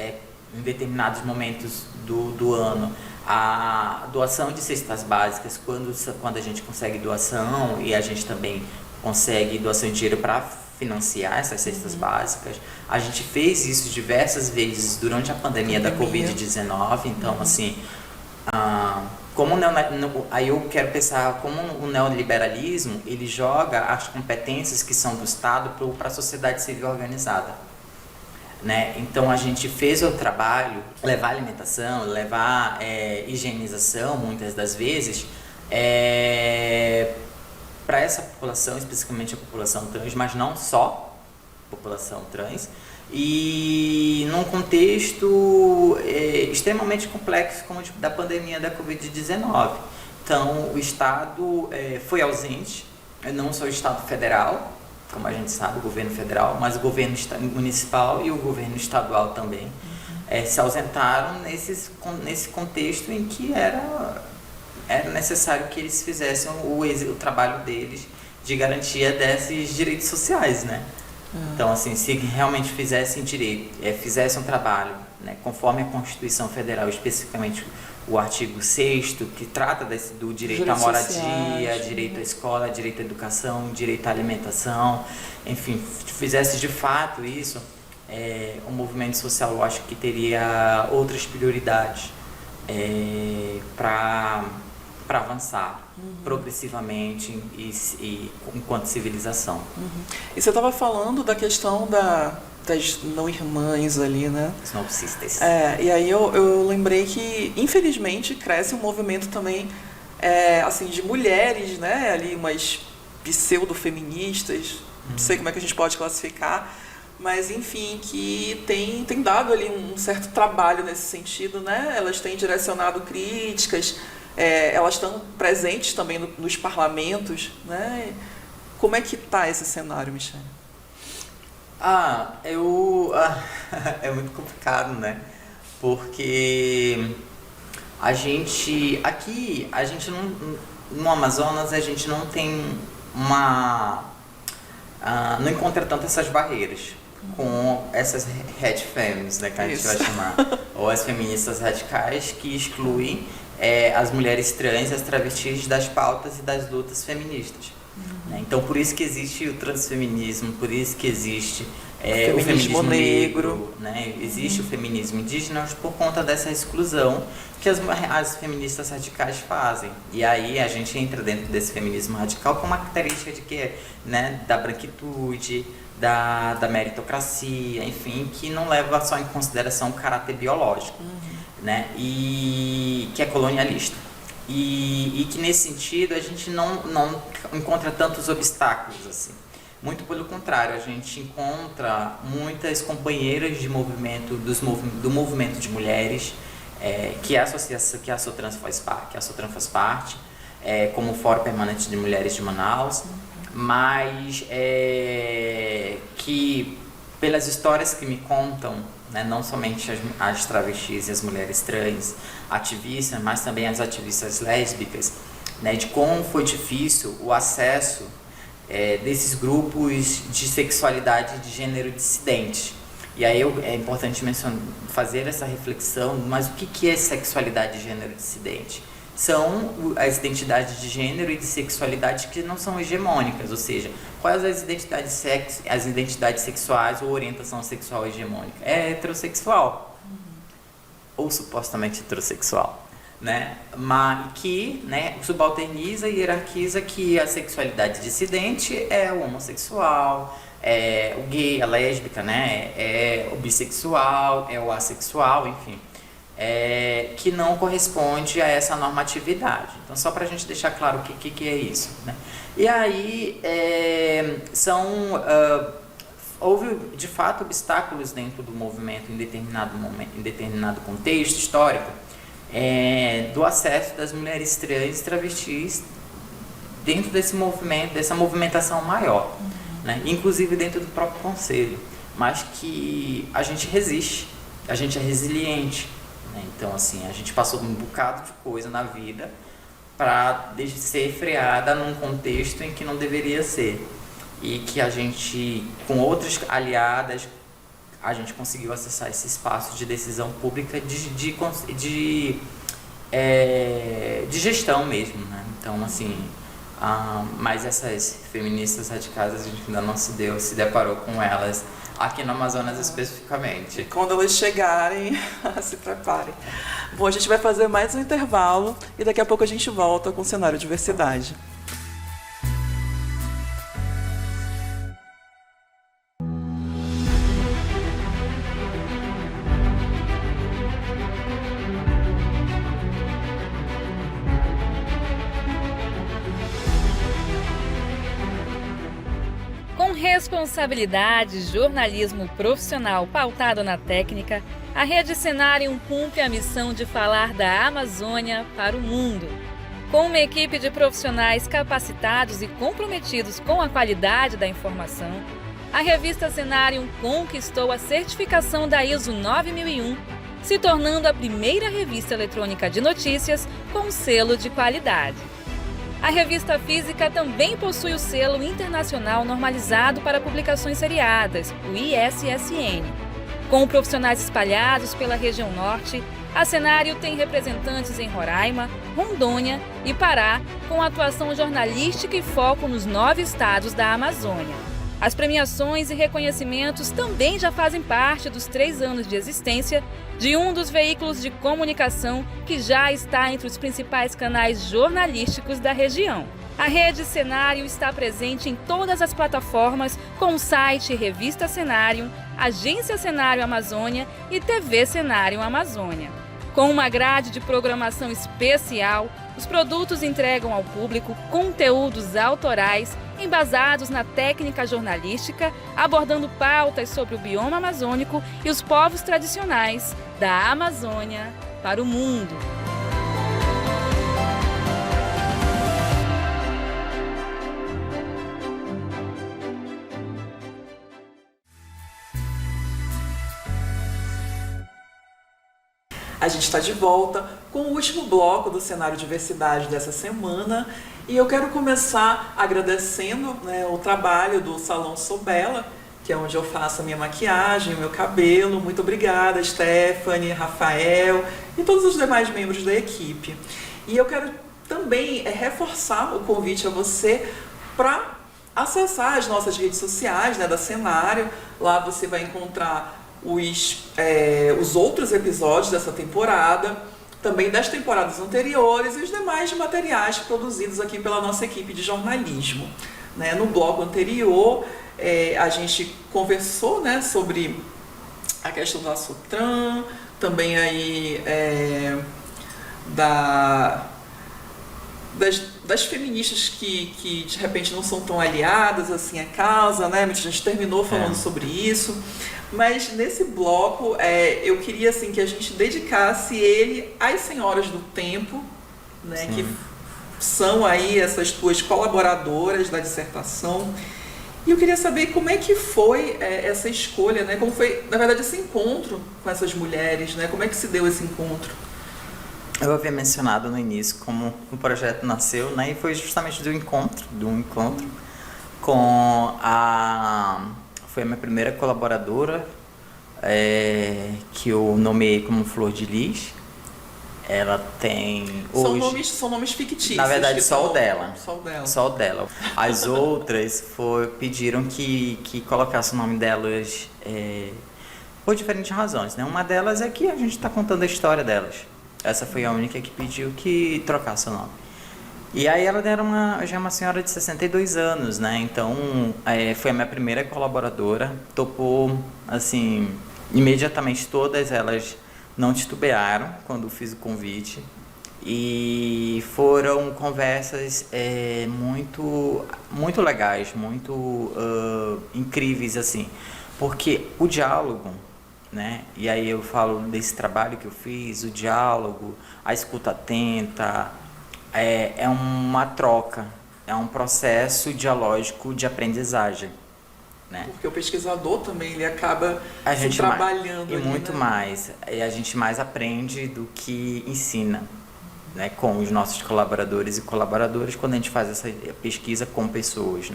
em determinados momentos do ano, a doação de cestas básicas, quando a gente consegue doação, e a gente também consegue doação de dinheiro para financiar essas cestas básicas. A gente fez isso diversas vezes durante a pandemia da Covid-19, então assim, como aí eu quero pensar como o neoliberalismo ele joga as competências que são do Estado para a sociedade civil organizada, né? Então a gente fez o trabalho, levar alimentação, levar higienização muitas das vezes para essa população, especificamente a população trans, mas não só a população trans, e num contexto extremamente complexo como da pandemia da Covid-19. Então, o Estado foi ausente, não só o Estado federal, como a gente sabe, o governo federal, mas o governo municipal e o governo estadual também se ausentaram nesse contexto em que era necessário que eles fizessem o trabalho deles de garantia desses direitos sociais, né? Então, assim, se realmente fizessem fizessem um trabalho, né, conforme a Constituição Federal, especificamente o artigo 6º, que trata do direito à moradia, sociais, direito à escola, direito à educação, direito à alimentação, enfim, fizesse de fato isso, o movimento social, eu acho que teria outras prioridades para avançar progressivamente e enquanto civilização. E você estava falando da questão das não-irmãs ali, né? Snow Sisters. E aí eu lembrei que, infelizmente, cresce um movimento também assim, de mulheres, né? Ali, umas pseudo-feministas, não sei como é que a gente pode classificar, mas, enfim, que tem dado ali um certo trabalho nesse sentido, né? Elas têm direcionado críticas, elas estão presentes também nos parlamentos, né? Como é que está esse cenário, Michele? É muito complicado, né? Porque no Amazonas, a gente não tem não encontra tanto essas barreiras com essas red fems, né, que a gente vai chamar, ou as feministas radicais que excluem as mulheres trans e as travestis das pautas e das lutas feministas. Né? Então, por isso que existe o transfeminismo, por isso que existe o feminismo negro, né? Existe o feminismo indígena por conta dessa exclusão que as feministas radicais fazem. E aí a gente entra dentro desse feminismo radical com uma característica de que, né, da branquitude, da meritocracia, enfim, que não leva só em consideração o caráter biológico, né? E que é colonialista. E que nesse sentido a gente não encontra tantos obstáculos assim. Muito pelo contrário, a gente encontra muitas companheiras de movimento, do movimento de mulheres, que a associação, que a Sotran faz parte, como o Fórum Permanente de Mulheres de Manaus, mas que pelas histórias que me contam, né, não somente as travestis e as mulheres trans ativistas, mas também as ativistas lésbicas, né, de como foi difícil o acesso desses grupos de sexualidade de gênero dissidente. E aí é importante fazer essa reflexão, mas o que é sexualidade de gênero dissidente? São as identidades de gênero e de sexualidade que não são hegemônicas, ou seja, quais as identidades sexuais ou orientação sexual hegemônica? É heterossexual, ou supostamente heterossexual, né? Mas que, né, subalterniza e hierarquiza que a sexualidade dissidente é o homossexual, é o gay, a lésbica, né, é o bissexual, é o assexual, enfim. Que não corresponde a essa normatividade. Então, só para a gente deixar claro o que é isso, né? E aí, houve, de fato, obstáculos dentro do movimento em determinado contexto histórico, do acesso das mulheres trans e travestis dentro desse movimento, dessa movimentação maior, né? Inclusive dentro do próprio conselho, mas que a gente resiste, a gente é resiliente. Então, assim, a gente passou um bocado de coisa na vida para ser freada num contexto em que não deveria ser. E que a gente, com outras aliadas, a gente conseguiu acessar esse espaço de decisão pública de gestão mesmo, né? Então, assim, Mas essas feministas radicais a gente ainda não se deparou com elas aqui no Amazonas especificamente. Quando elas chegarem, se preparem. Bom, a gente vai fazer mais um intervalo e daqui a pouco a gente volta com o cenário diversidade. Responsabilidade, jornalismo profissional pautado na técnica, a Rede Cenário cumpre a missão de falar da Amazônia para o mundo. Com uma equipe de profissionais capacitados e comprometidos com a qualidade da informação, a revista Cenário conquistou a certificação da ISO 9001, se tornando a primeira revista eletrônica de notícias com selo de qualidade. A revista física também possui o selo internacional normalizado para publicações seriadas, o ISSN. Com profissionais espalhados pela região norte, a Cenário tem representantes em Roraima, Rondônia e Pará, com atuação jornalística e foco nos 9 estados da Amazônia. As premiações e reconhecimentos também já fazem parte dos 3 anos de existência de um dos veículos de comunicação que já está entre os principais canais jornalísticos da região. A Rede Cenário está presente em todas as plataformas com o site Revista Cenário, Agência Cenário Amazônia e TV Cenário Amazônia. Com uma grade de programação especial, os produtos entregam ao público conteúdos autorais embasados na técnica jornalística, abordando pautas sobre o bioma amazônico e os povos tradicionais da Amazônia para o mundo. A gente está de volta com o último bloco do Cenário Diversidade dessa semana e eu quero começar agradecendo, o trabalho do Salão Sobela, que é onde eu faço a minha maquiagem, o meu cabelo. Muito obrigada, Stephanie, Rafael e todos os demais membros da equipe. E eu quero também reforçar o convite a você para acessar as nossas redes sociais, da Cenário. Lá você vai encontrar os outros episódios dessa temporada, também das temporadas anteriores e os demais materiais produzidos aqui pela nossa equipe de jornalismo. No bloco anterior, a gente conversou, sobre a questão da Sutran, também aí das feministas que de repente não são tão aliadas assim à causa, A gente terminou falando sobre isso. Mas nesse bloco eu queria assim, que a gente dedicasse ele às senhoras do tempo, que são aí essas tuas colaboradoras da dissertação. E eu queria saber como é que foi essa escolha, como foi, na verdade, esse encontro com essas mulheres, como é que se deu esse encontro? Eu havia mencionado no início como o projeto nasceu, e foi justamente do encontro com foi a minha primeira colaboradora, que eu nomeei como Flor de Lis. Ela tem hoje... São nomes fictícios. Na verdade, só o dela. Só o dela. As outras pediram que colocasse o nome delas por diferentes razões, Uma delas é que a gente está contando a história delas. Essa foi a única que pediu que trocasse o nome. E aí ela já é uma senhora de 62 anos, Então, foi a minha primeira colaboradora. Topou, assim, imediatamente. Todas elas não titubearam quando fiz o convite. E foram conversas muito, muito legais, muito incríveis, assim. Porque o diálogo, E aí eu falo desse trabalho que eu fiz, o diálogo, a escuta atenta... É uma troca, é um processo dialógico de aprendizagem, Porque o pesquisador também, ele acaba trabalhando. E muito mais. E a gente mais aprende do que ensina, com os nossos colaboradores e colaboradoras quando a gente faz essa pesquisa com pessoas,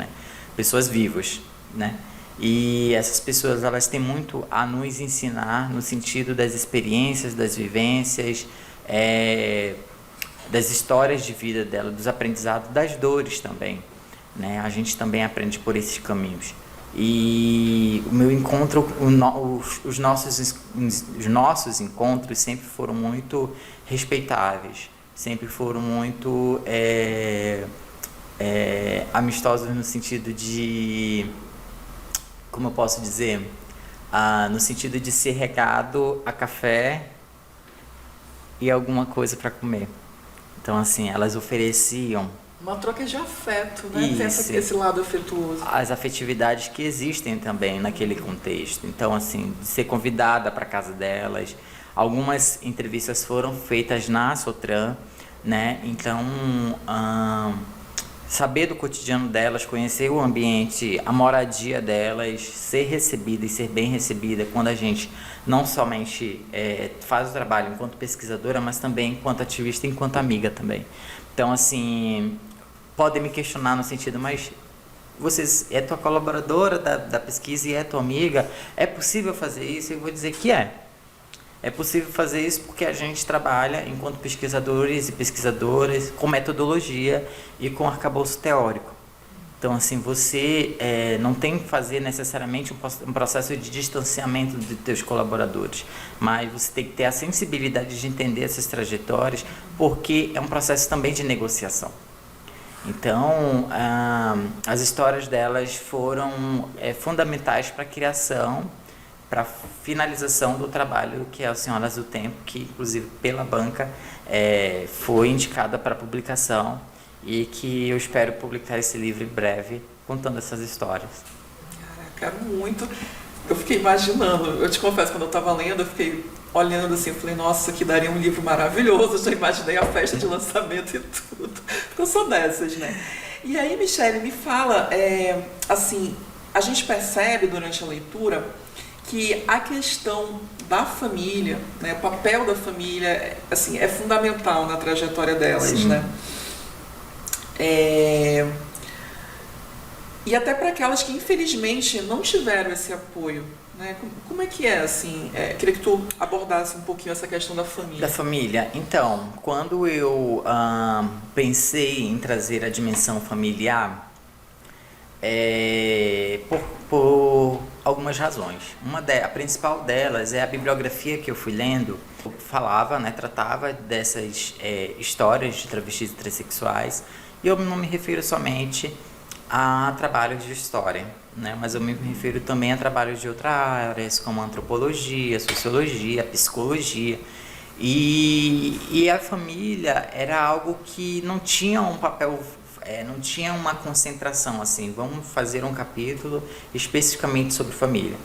Pessoas vivas, E essas pessoas, elas têm muito a nos ensinar no sentido das experiências, das vivências, das histórias de vida dela, dos aprendizados, das dores também, né? A gente também aprende por esses caminhos. E o meu encontro, os nossos encontros sempre foram muito respeitáveis, sempre foram muito amistosos no sentido de, como eu posso dizer, no sentido de ser regado a café e alguma coisa para comer. Então, assim, elas ofereciam uma troca de afeto, né? Tem esse lado afetuoso. As afetividades que existem também naquele contexto. Então, assim, de ser convidada para casa delas. Algumas entrevistas foram feitas na Sotran, né? Então, saber do cotidiano delas, conhecer o ambiente, a moradia delas, ser recebida e ser bem recebida quando a gente não somente faz o trabalho enquanto pesquisadora, mas também enquanto ativista e enquanto amiga também. Então, assim, podem me questionar no sentido, mas é tua colaboradora da pesquisa e é tua amiga, é possível fazer isso? Eu vou dizer que é. É possível fazer isso porque a gente trabalha enquanto pesquisadores e pesquisadoras com metodologia e com arcabouço teórico. Então, assim, você não tem que fazer necessariamente um processo de distanciamento de teus colaboradores, mas você tem que ter a sensibilidade de entender essas trajetórias, porque é um processo também de negociação. Então, as histórias delas foram fundamentais para a criação, para a finalização do trabalho que é o Senhoras do Tempo, que, inclusive, pela banca, foi indicada para publicação, e que eu espero publicar esse livro em breve, contando essas histórias. Caraca, muito. Eu fiquei imaginando, eu te confesso, quando eu estava lendo, eu fiquei olhando assim, eu falei, nossa, isso aqui daria um livro maravilhoso, eu já imaginei a festa de lançamento e tudo. Porque eu sou dessas, né? E aí, Michele, me fala, assim, a gente percebe durante a leitura que a questão da família, né, o papel da família, assim, é fundamental na trajetória delas, sim, né? E até para aquelas que infelizmente não tiveram esse apoio, né? Como é que é, assim? Queria que tu abordasse um pouquinho essa questão da família. Da família. Então, quando eu pensei em trazer a dimensão familiar, por algumas razões. A principal delas é a bibliografia que eu fui lendo, falava, né, tratava dessas histórias de travestis e transexuais. E eu não me refiro somente a trabalhos de história, né? Mas eu me refiro também a trabalhos de outras áreas, como a antropologia, a sociologia, a psicologia. E a família era algo que não tinha um papel, não tinha uma concentração assim, vamos fazer um capítulo especificamente sobre família.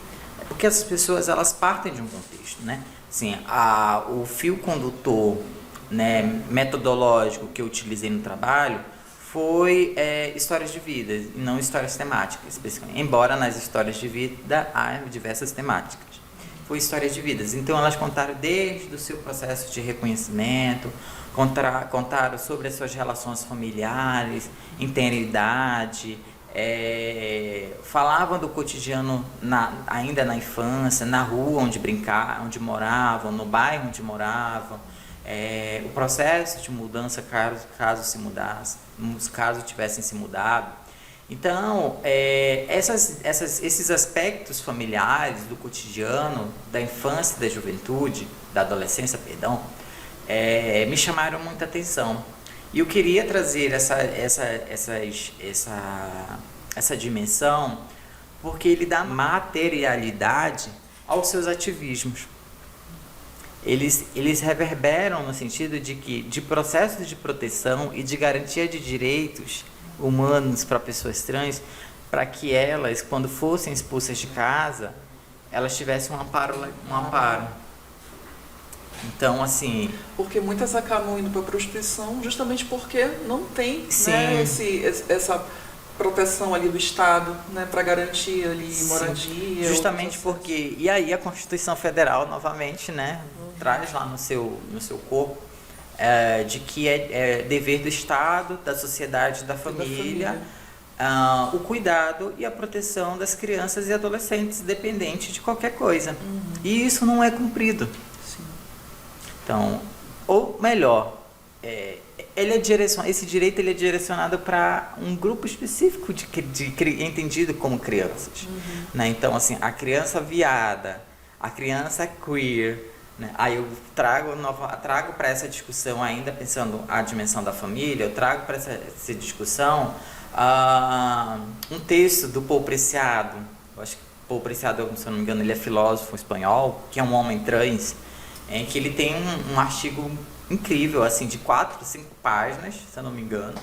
Porque as pessoas, elas partem de um contexto, né? Assim, o fio condutor, né, metodológico que eu utilizei no trabalho foi histórias de vida, e não histórias temáticas, especificamente. Embora nas histórias de vida há diversas temáticas. Foi histórias de vidas. Então, elas contaram desde o seu processo de reconhecimento, contaram sobre as suas relações familiares, inteiridade, falavam do cotidiano ainda na infância, na rua onde brincavam, onde moravam, no bairro onde moravam, o processo de mudança caso se mudasse, caso tivessem se mudado. Então, esses aspectos familiares do cotidiano, da infância e da juventude, da adolescência, perdão, me chamaram muita atenção. E eu queria trazer essa dimensão porque ele dá materialidade aos seus ativismos. Eles reverberam no sentido de processos de proteção e de garantia de direitos humanos para pessoas trans, para que elas, quando fossem expulsas de casa, elas tivessem um amparo. Então, assim... Porque muitas acabam indo para a prostituição justamente porque não tem, né, essa proteção ali do Estado, né, para garantir ali moradia. Justamente porque... E aí a Constituição Federal, novamente, né, traz lá no seu corpo de que é dever do Estado, da sociedade, da família, o cuidado e a proteção das crianças e adolescentes, dependente de qualquer coisa. E isso não é cumprido. Sim. Então, ou melhor, esse direito ele é direcionado para um grupo específico entendido como crianças, né? Então, assim, a criança viada, a criança queer, né? Aí eu trago para essa discussão, ainda pensando a dimensão da família, eu trago para essa discussão um texto do Paul Preciado. Eu acho que Paul Preciado, se eu não me engano, ele é filósofo espanhol, que é um homem trans, em que ele tem um artigo incrível, assim, de 4 ou 5 páginas, se eu não me engano,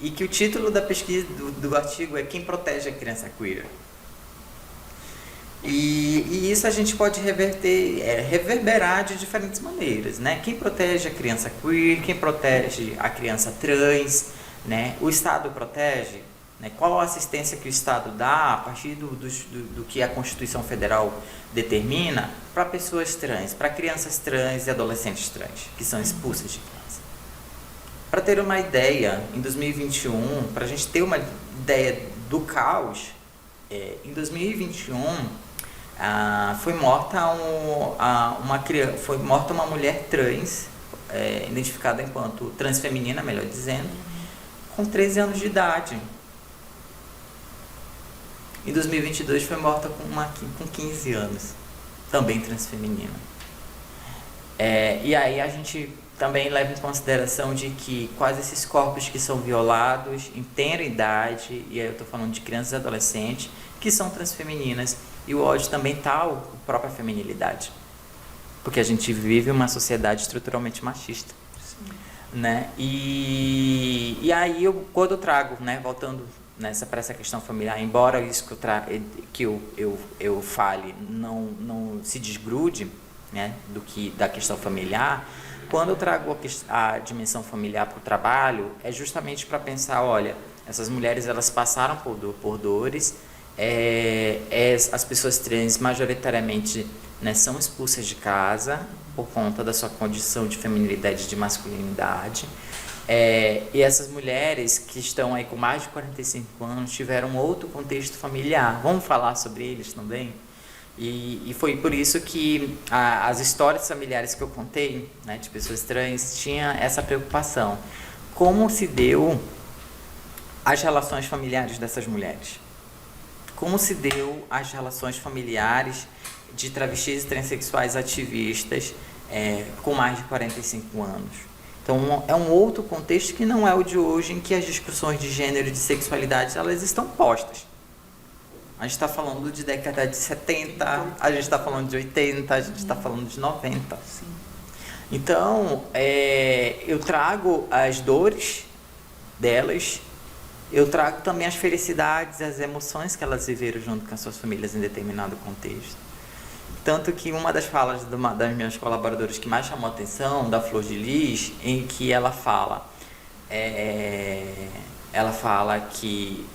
e que o título da pesquisa do artigo é Quem Protege a Criança Queer? E isso a gente pode reverberar de diferentes maneiras, né? Quem protege a criança queer, quem protege a criança trans, né? O Estado protege, né? Qual a assistência que o Estado dá a partir do que a Constituição Federal determina para pessoas trans, para crianças trans e adolescentes trans, que são expulsas de casa. Para ter uma ideia, em 2021, para a gente ter uma ideia do caos, em 2021 foi morta uma mulher trans, identificada enquanto transfeminina, melhor dizendo, com 13 anos de idade. Em 2022 foi morta com 15 anos, também transfeminina. E aí a gente também leva em consideração de que quase esses corpos que são violados em tenra idade, e aí eu estou falando de crianças e adolescentes, que são transfemininas, e o ódio também está a própria feminilidade, porque a gente vive uma sociedade estruturalmente machista. Sim. Né? E aí quando eu trago, né, voltando para essa questão familiar, embora isso que eu fale não se desgrude, né, da questão familiar, quando eu trago a dimensão familiar para o trabalho, é justamente para pensar, olha, essas mulheres elas passaram por dores, as pessoas trans majoritariamente, né, são expulsas de casa por conta da sua condição de feminilidade e de masculinidade. E essas mulheres que estão aí com mais de 45 anos tiveram outro contexto familiar. Vamos falar sobre eles também? E foi por isso que as histórias familiares que eu contei, né, de pessoas trans, tinha essa preocupação. Como se deu as relações familiares dessas mulheres? Como se deu as relações familiares de travestis e transexuais ativistas com mais de 45 anos? Então, é um outro contexto que não é o de hoje, em que as discussões de gênero e de sexualidade elas estão postas. A gente está falando de década de 70, a gente está falando de 80, a gente está falando de 90. Sim. Então, eu trago as dores delas, eu trago também as felicidades, as emoções que elas viveram junto com as suas famílias em determinado contexto. Tanto que uma das falas das minhas colaboradoras que mais chamou a atenção, da Flor de Lis, em que ela fala que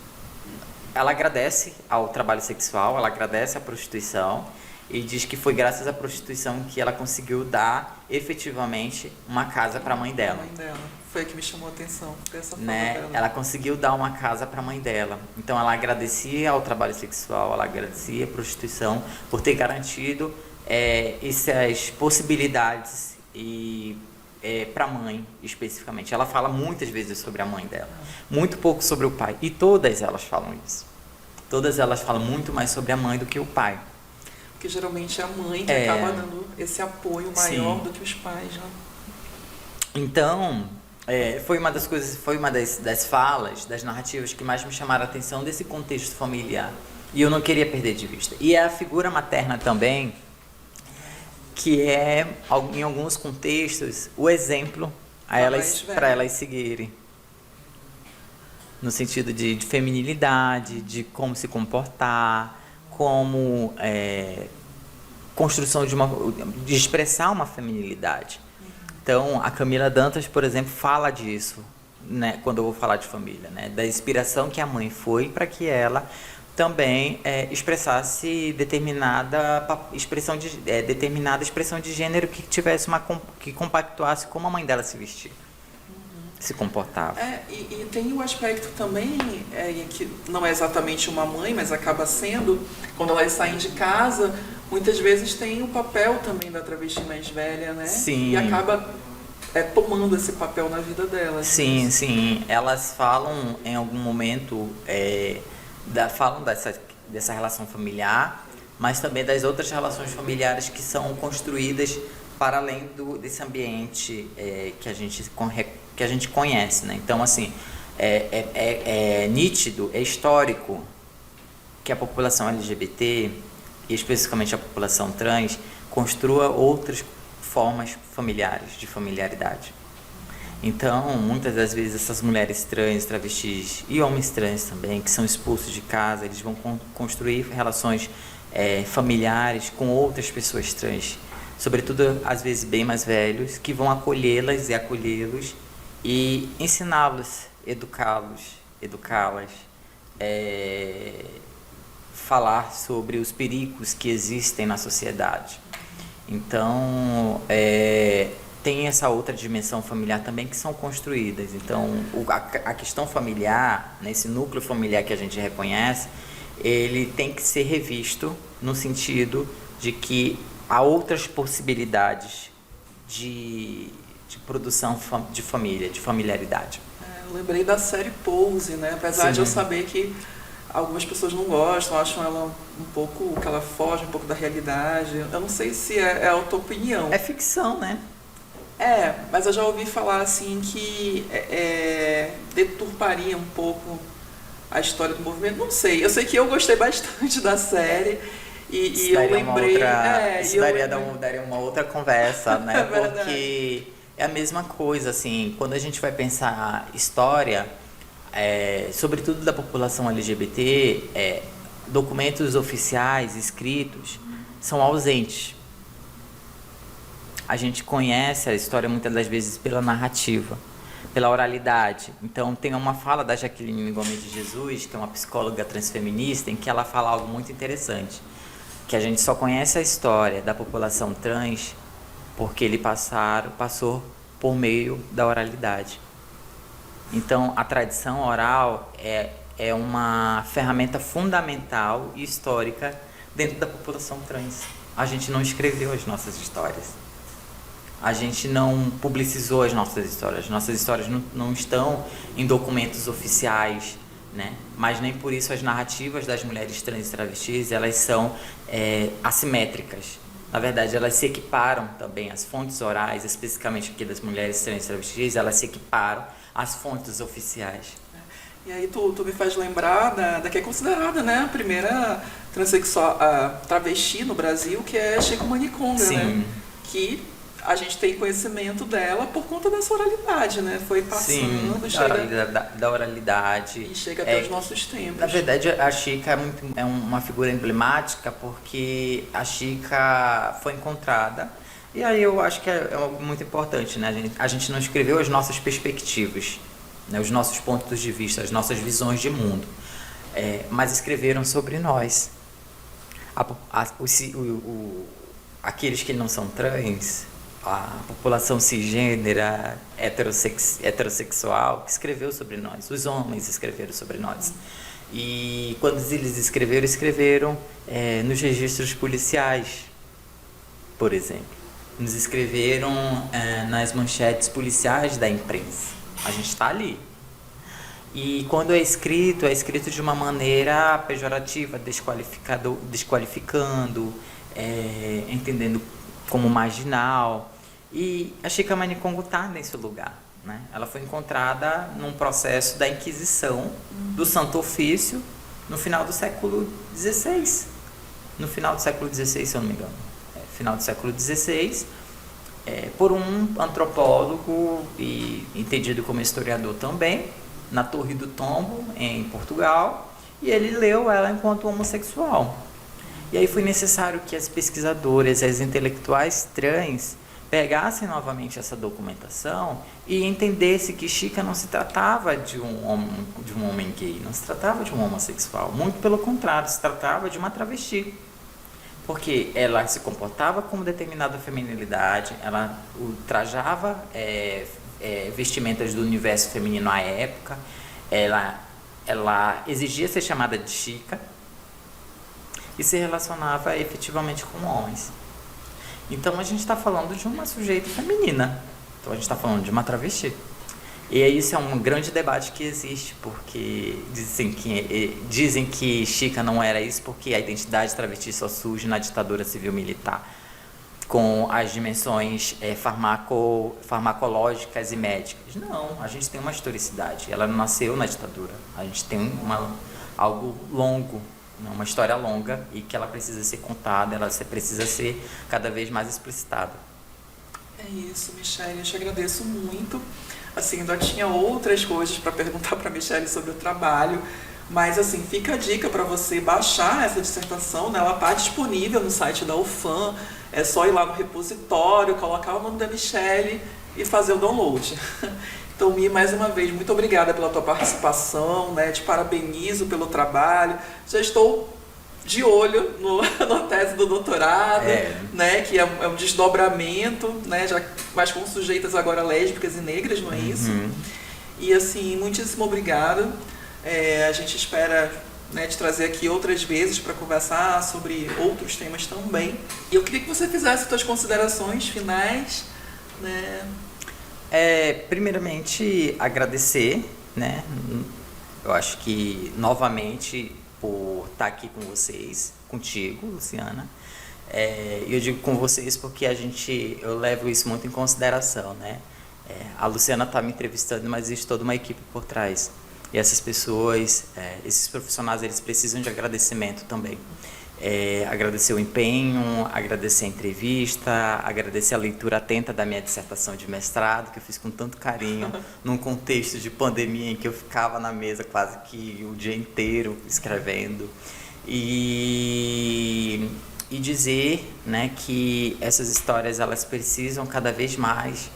ela agradece ao trabalho sexual, ela agradece à prostituição e diz que foi graças à prostituição que ela conseguiu dar efetivamente uma casa para a mãe dela. Foi a que me chamou a atenção, dessa fala dela. Ela conseguiu dar uma casa para a mãe dela. Então ela agradecia ao trabalho sexual, ela agradecia à prostituição por ter garantido essas possibilidades para a mãe especificamente. Ela fala muitas vezes sobre a mãe dela, muito pouco sobre o pai. E todas elas falam isso. Todas elas falam muito mais sobre a mãe do que o pai. Porque geralmente é a mãe que acaba dando esse apoio maior do que os pais, né? Então, foi uma das falas, das narrativas que mais me chamaram a atenção desse contexto familiar. E eu não queria perder de vista. E é a figura materna também, que é, em alguns contextos, o exemplo para elas seguirem. No sentido de feminilidade, de como se comportar, como construção de expressar uma feminilidade. Então, a Camila Dantas, por exemplo, fala disso, né, quando eu vou falar de família, né, da inspiração que a mãe foi para que ela também expressasse determinada expressão de gênero que tivesse que compactuasse como a mãe dela se vestia, se comportava. E tem o aspecto também que não é exatamente uma mãe, mas acaba sendo, quando elas saem de casa, muitas vezes tem o papel também da travesti mais velha, né? Sim. E acaba tomando esse papel na vida delas. Sim, sim. Elas falam em algum momento, falam dessa relação familiar, mas também das outras relações familiares que são construídas para além desse ambiente que a gente conhece, né? Então, assim, é nítido, é histórico que a população LGBT, e especificamente a população trans, construa outras formas familiares, de familiaridade. Então, muitas das vezes, essas mulheres trans, travestis e homens trans também, que são expulsos de casa, eles vão construir relações familiares com outras pessoas trans, sobretudo, às vezes, bem mais velhos, que vão acolhê-las e acolhê-los e ensiná-los, educá-las, falar sobre os perigos que existem na sociedade. Então, tem essa outra dimensão familiar também que são construídas. Então, a questão familiar, né, esse núcleo familiar que a gente reconhece, ele tem que ser revisto no sentido de que há outras possibilidades de produção de família, de familiaridade. Eu lembrei da série Pose, né? Apesar de eu saber que algumas pessoas não gostam, acham ela um pouco, que ela foge um pouco da realidade. Eu não sei se é a tua opinião. É ficção, né? Mas eu já ouvi falar assim que deturparia um pouco a história do movimento. Não sei, eu sei que eu gostei bastante da série e eu lembrei... Isso daria uma outra conversa, né? Porque é a mesma coisa, assim, quando a gente vai pensar história... sobretudo da população LGBT, documentos oficiais, escritos, são ausentes. A gente conhece a história muitas das vezes pela narrativa, pela oralidade. Então, tem uma fala da Jaqueline Gomes de Jesus, que é uma psicóloga transfeminista, em que ela fala algo muito interessante, que a gente só conhece a história da população trans porque ele passou por meio da oralidade. Então, a tradição oral é uma ferramenta fundamental e histórica dentro da população trans. A gente não escreveu as nossas histórias. A gente não publicizou as nossas histórias. Nossas histórias não estão em documentos oficiais, né? Mas nem por isso as narrativas das mulheres trans e travestis, elas são assimétricas. Na verdade, elas se equiparam também. As fontes orais, especificamente aqui das mulheres trans e travestis, elas se equiparam às fontes oficiais. E aí tu me faz lembrar da que é considerada, né, a primeira transexual travesti no Brasil, que é Chico Maniconga, né? Que a gente tem conhecimento dela por conta dessa oralidade, né? Foi passando, da oralidade. E chega até os nossos tempos. Na verdade, a Chica é uma figura emblemática, porque a Chica foi encontrada. E aí eu acho que é algo muito importante, né? A gente não escreveu as nossas perspectivas, né? Os nossos pontos de vista, as nossas visões de mundo, mas escreveram sobre nós. Aqueles que não são trans, a população cisgênera, heterossexual, que escreveu sobre nós. Os homens escreveram sobre nós. E quando eles escreveram nos registros policiais, por exemplo. Nos escreveram nas manchetes policiais da imprensa. A gente está ali. E quando é escrito de uma maneira pejorativa, desqualificando, entendendo como marginal. E a Chica Manicongo está nesse lugar, né? Ela foi encontrada num processo da Inquisição do Santo Ofício no final do século XVI. No final do século XVI, se eu não me engano. Final do século XVI, por um antropólogo e entendido como historiador também, na Torre do Tombo, em Portugal, e ele leu ela enquanto homossexual. E aí foi necessário que as pesquisadoras, as intelectuais trans, pegassem novamente essa documentação e entendessem que Chica não se tratava de um homem gay, não se tratava de um homossexual, muito pelo contrário, se tratava de uma travesti. Porque ela se comportava como determinada feminilidade, ela trajava vestimentas do universo feminino à época, ela exigia ser chamada de Chica e se relacionava efetivamente com homens. Então a gente está falando de uma sujeita feminina, Então a gente está falando de uma travesti. E isso é um grande debate que existe, porque dizem que Chica não era isso porque a identidade travesti só surge na ditadura civil-militar, com as dimensões farmacológicas e médicas. Não, a gente tem uma historicidade, ela não nasceu na ditadura, a gente tem algo longo, uma história longa e que ela precisa ser contada, ela precisa ser cada vez mais explicitada. É isso, Michele, eu te agradeço muito. Assim, ainda tinha outras coisas para perguntar para a Michele sobre o trabalho, mas assim, fica a dica para você baixar essa dissertação, né? Ela está disponível no site da UFAM, é só ir lá no repositório, colocar o nome da Michele e fazer o download. Então, Mi, mais uma vez, muito obrigada pela tua participação, né? Te parabenizo pelo trabalho. Já estou de olho na tese do doutorado, né? Que é um desdobramento, né? Mas com sujeitas agora lésbicas e negras, não é isso? E assim, muitíssimo obrigada. A gente espera, né, te trazer aqui outras vezes para conversar sobre outros temas também. E eu queria que você fizesse suas considerações finais, né? Primeiramente, agradecer, né? Eu acho que, novamente, por estar aqui com vocês, contigo, Luciana. Eu digo com vocês porque eu levo isso muito em consideração, né? A Luciana está me entrevistando, mas existe toda uma equipe por trás. E essas pessoas, esses profissionais, eles precisam de agradecimento também. Agradecer o empenho, agradecer a entrevista, agradecer a leitura atenta da minha dissertação de mestrado, que eu fiz com tanto carinho, num contexto de pandemia em que eu ficava na mesa quase que o dia inteiro escrevendo. E dizer, né, que essas histórias elas precisam cada vez mais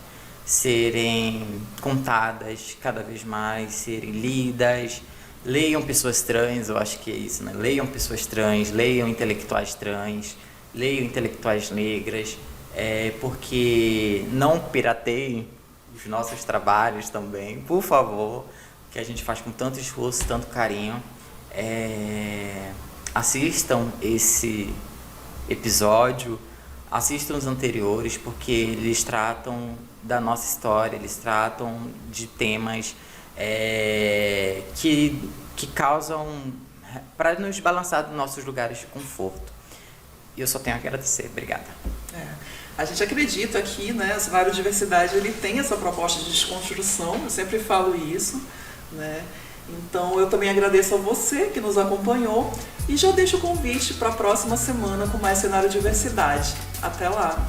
serem contadas, cada vez mais serem lidas. Leiam pessoas trans, eu acho que é isso, né? Leiam pessoas trans, leiam intelectuais trans, leiam intelectuais negras, porque não pirateiem os nossos trabalhos também, por favor, que a gente faz com tanto esforço, tanto carinho. Assistam esse episódio, assistam os anteriores, porque eles tratam da nossa história, eles tratam de temas que causam para nos balançar dos nossos lugares de conforto. E eu só tenho a agradecer. Obrigada. A gente acredita aqui, né, o Cenário Diversidade, ele tem essa proposta de desconstrução, eu sempre falo isso, né? Então eu também agradeço a você que nos acompanhou e já deixo o convite para a próxima semana com mais Cenário Diversidade. Até lá!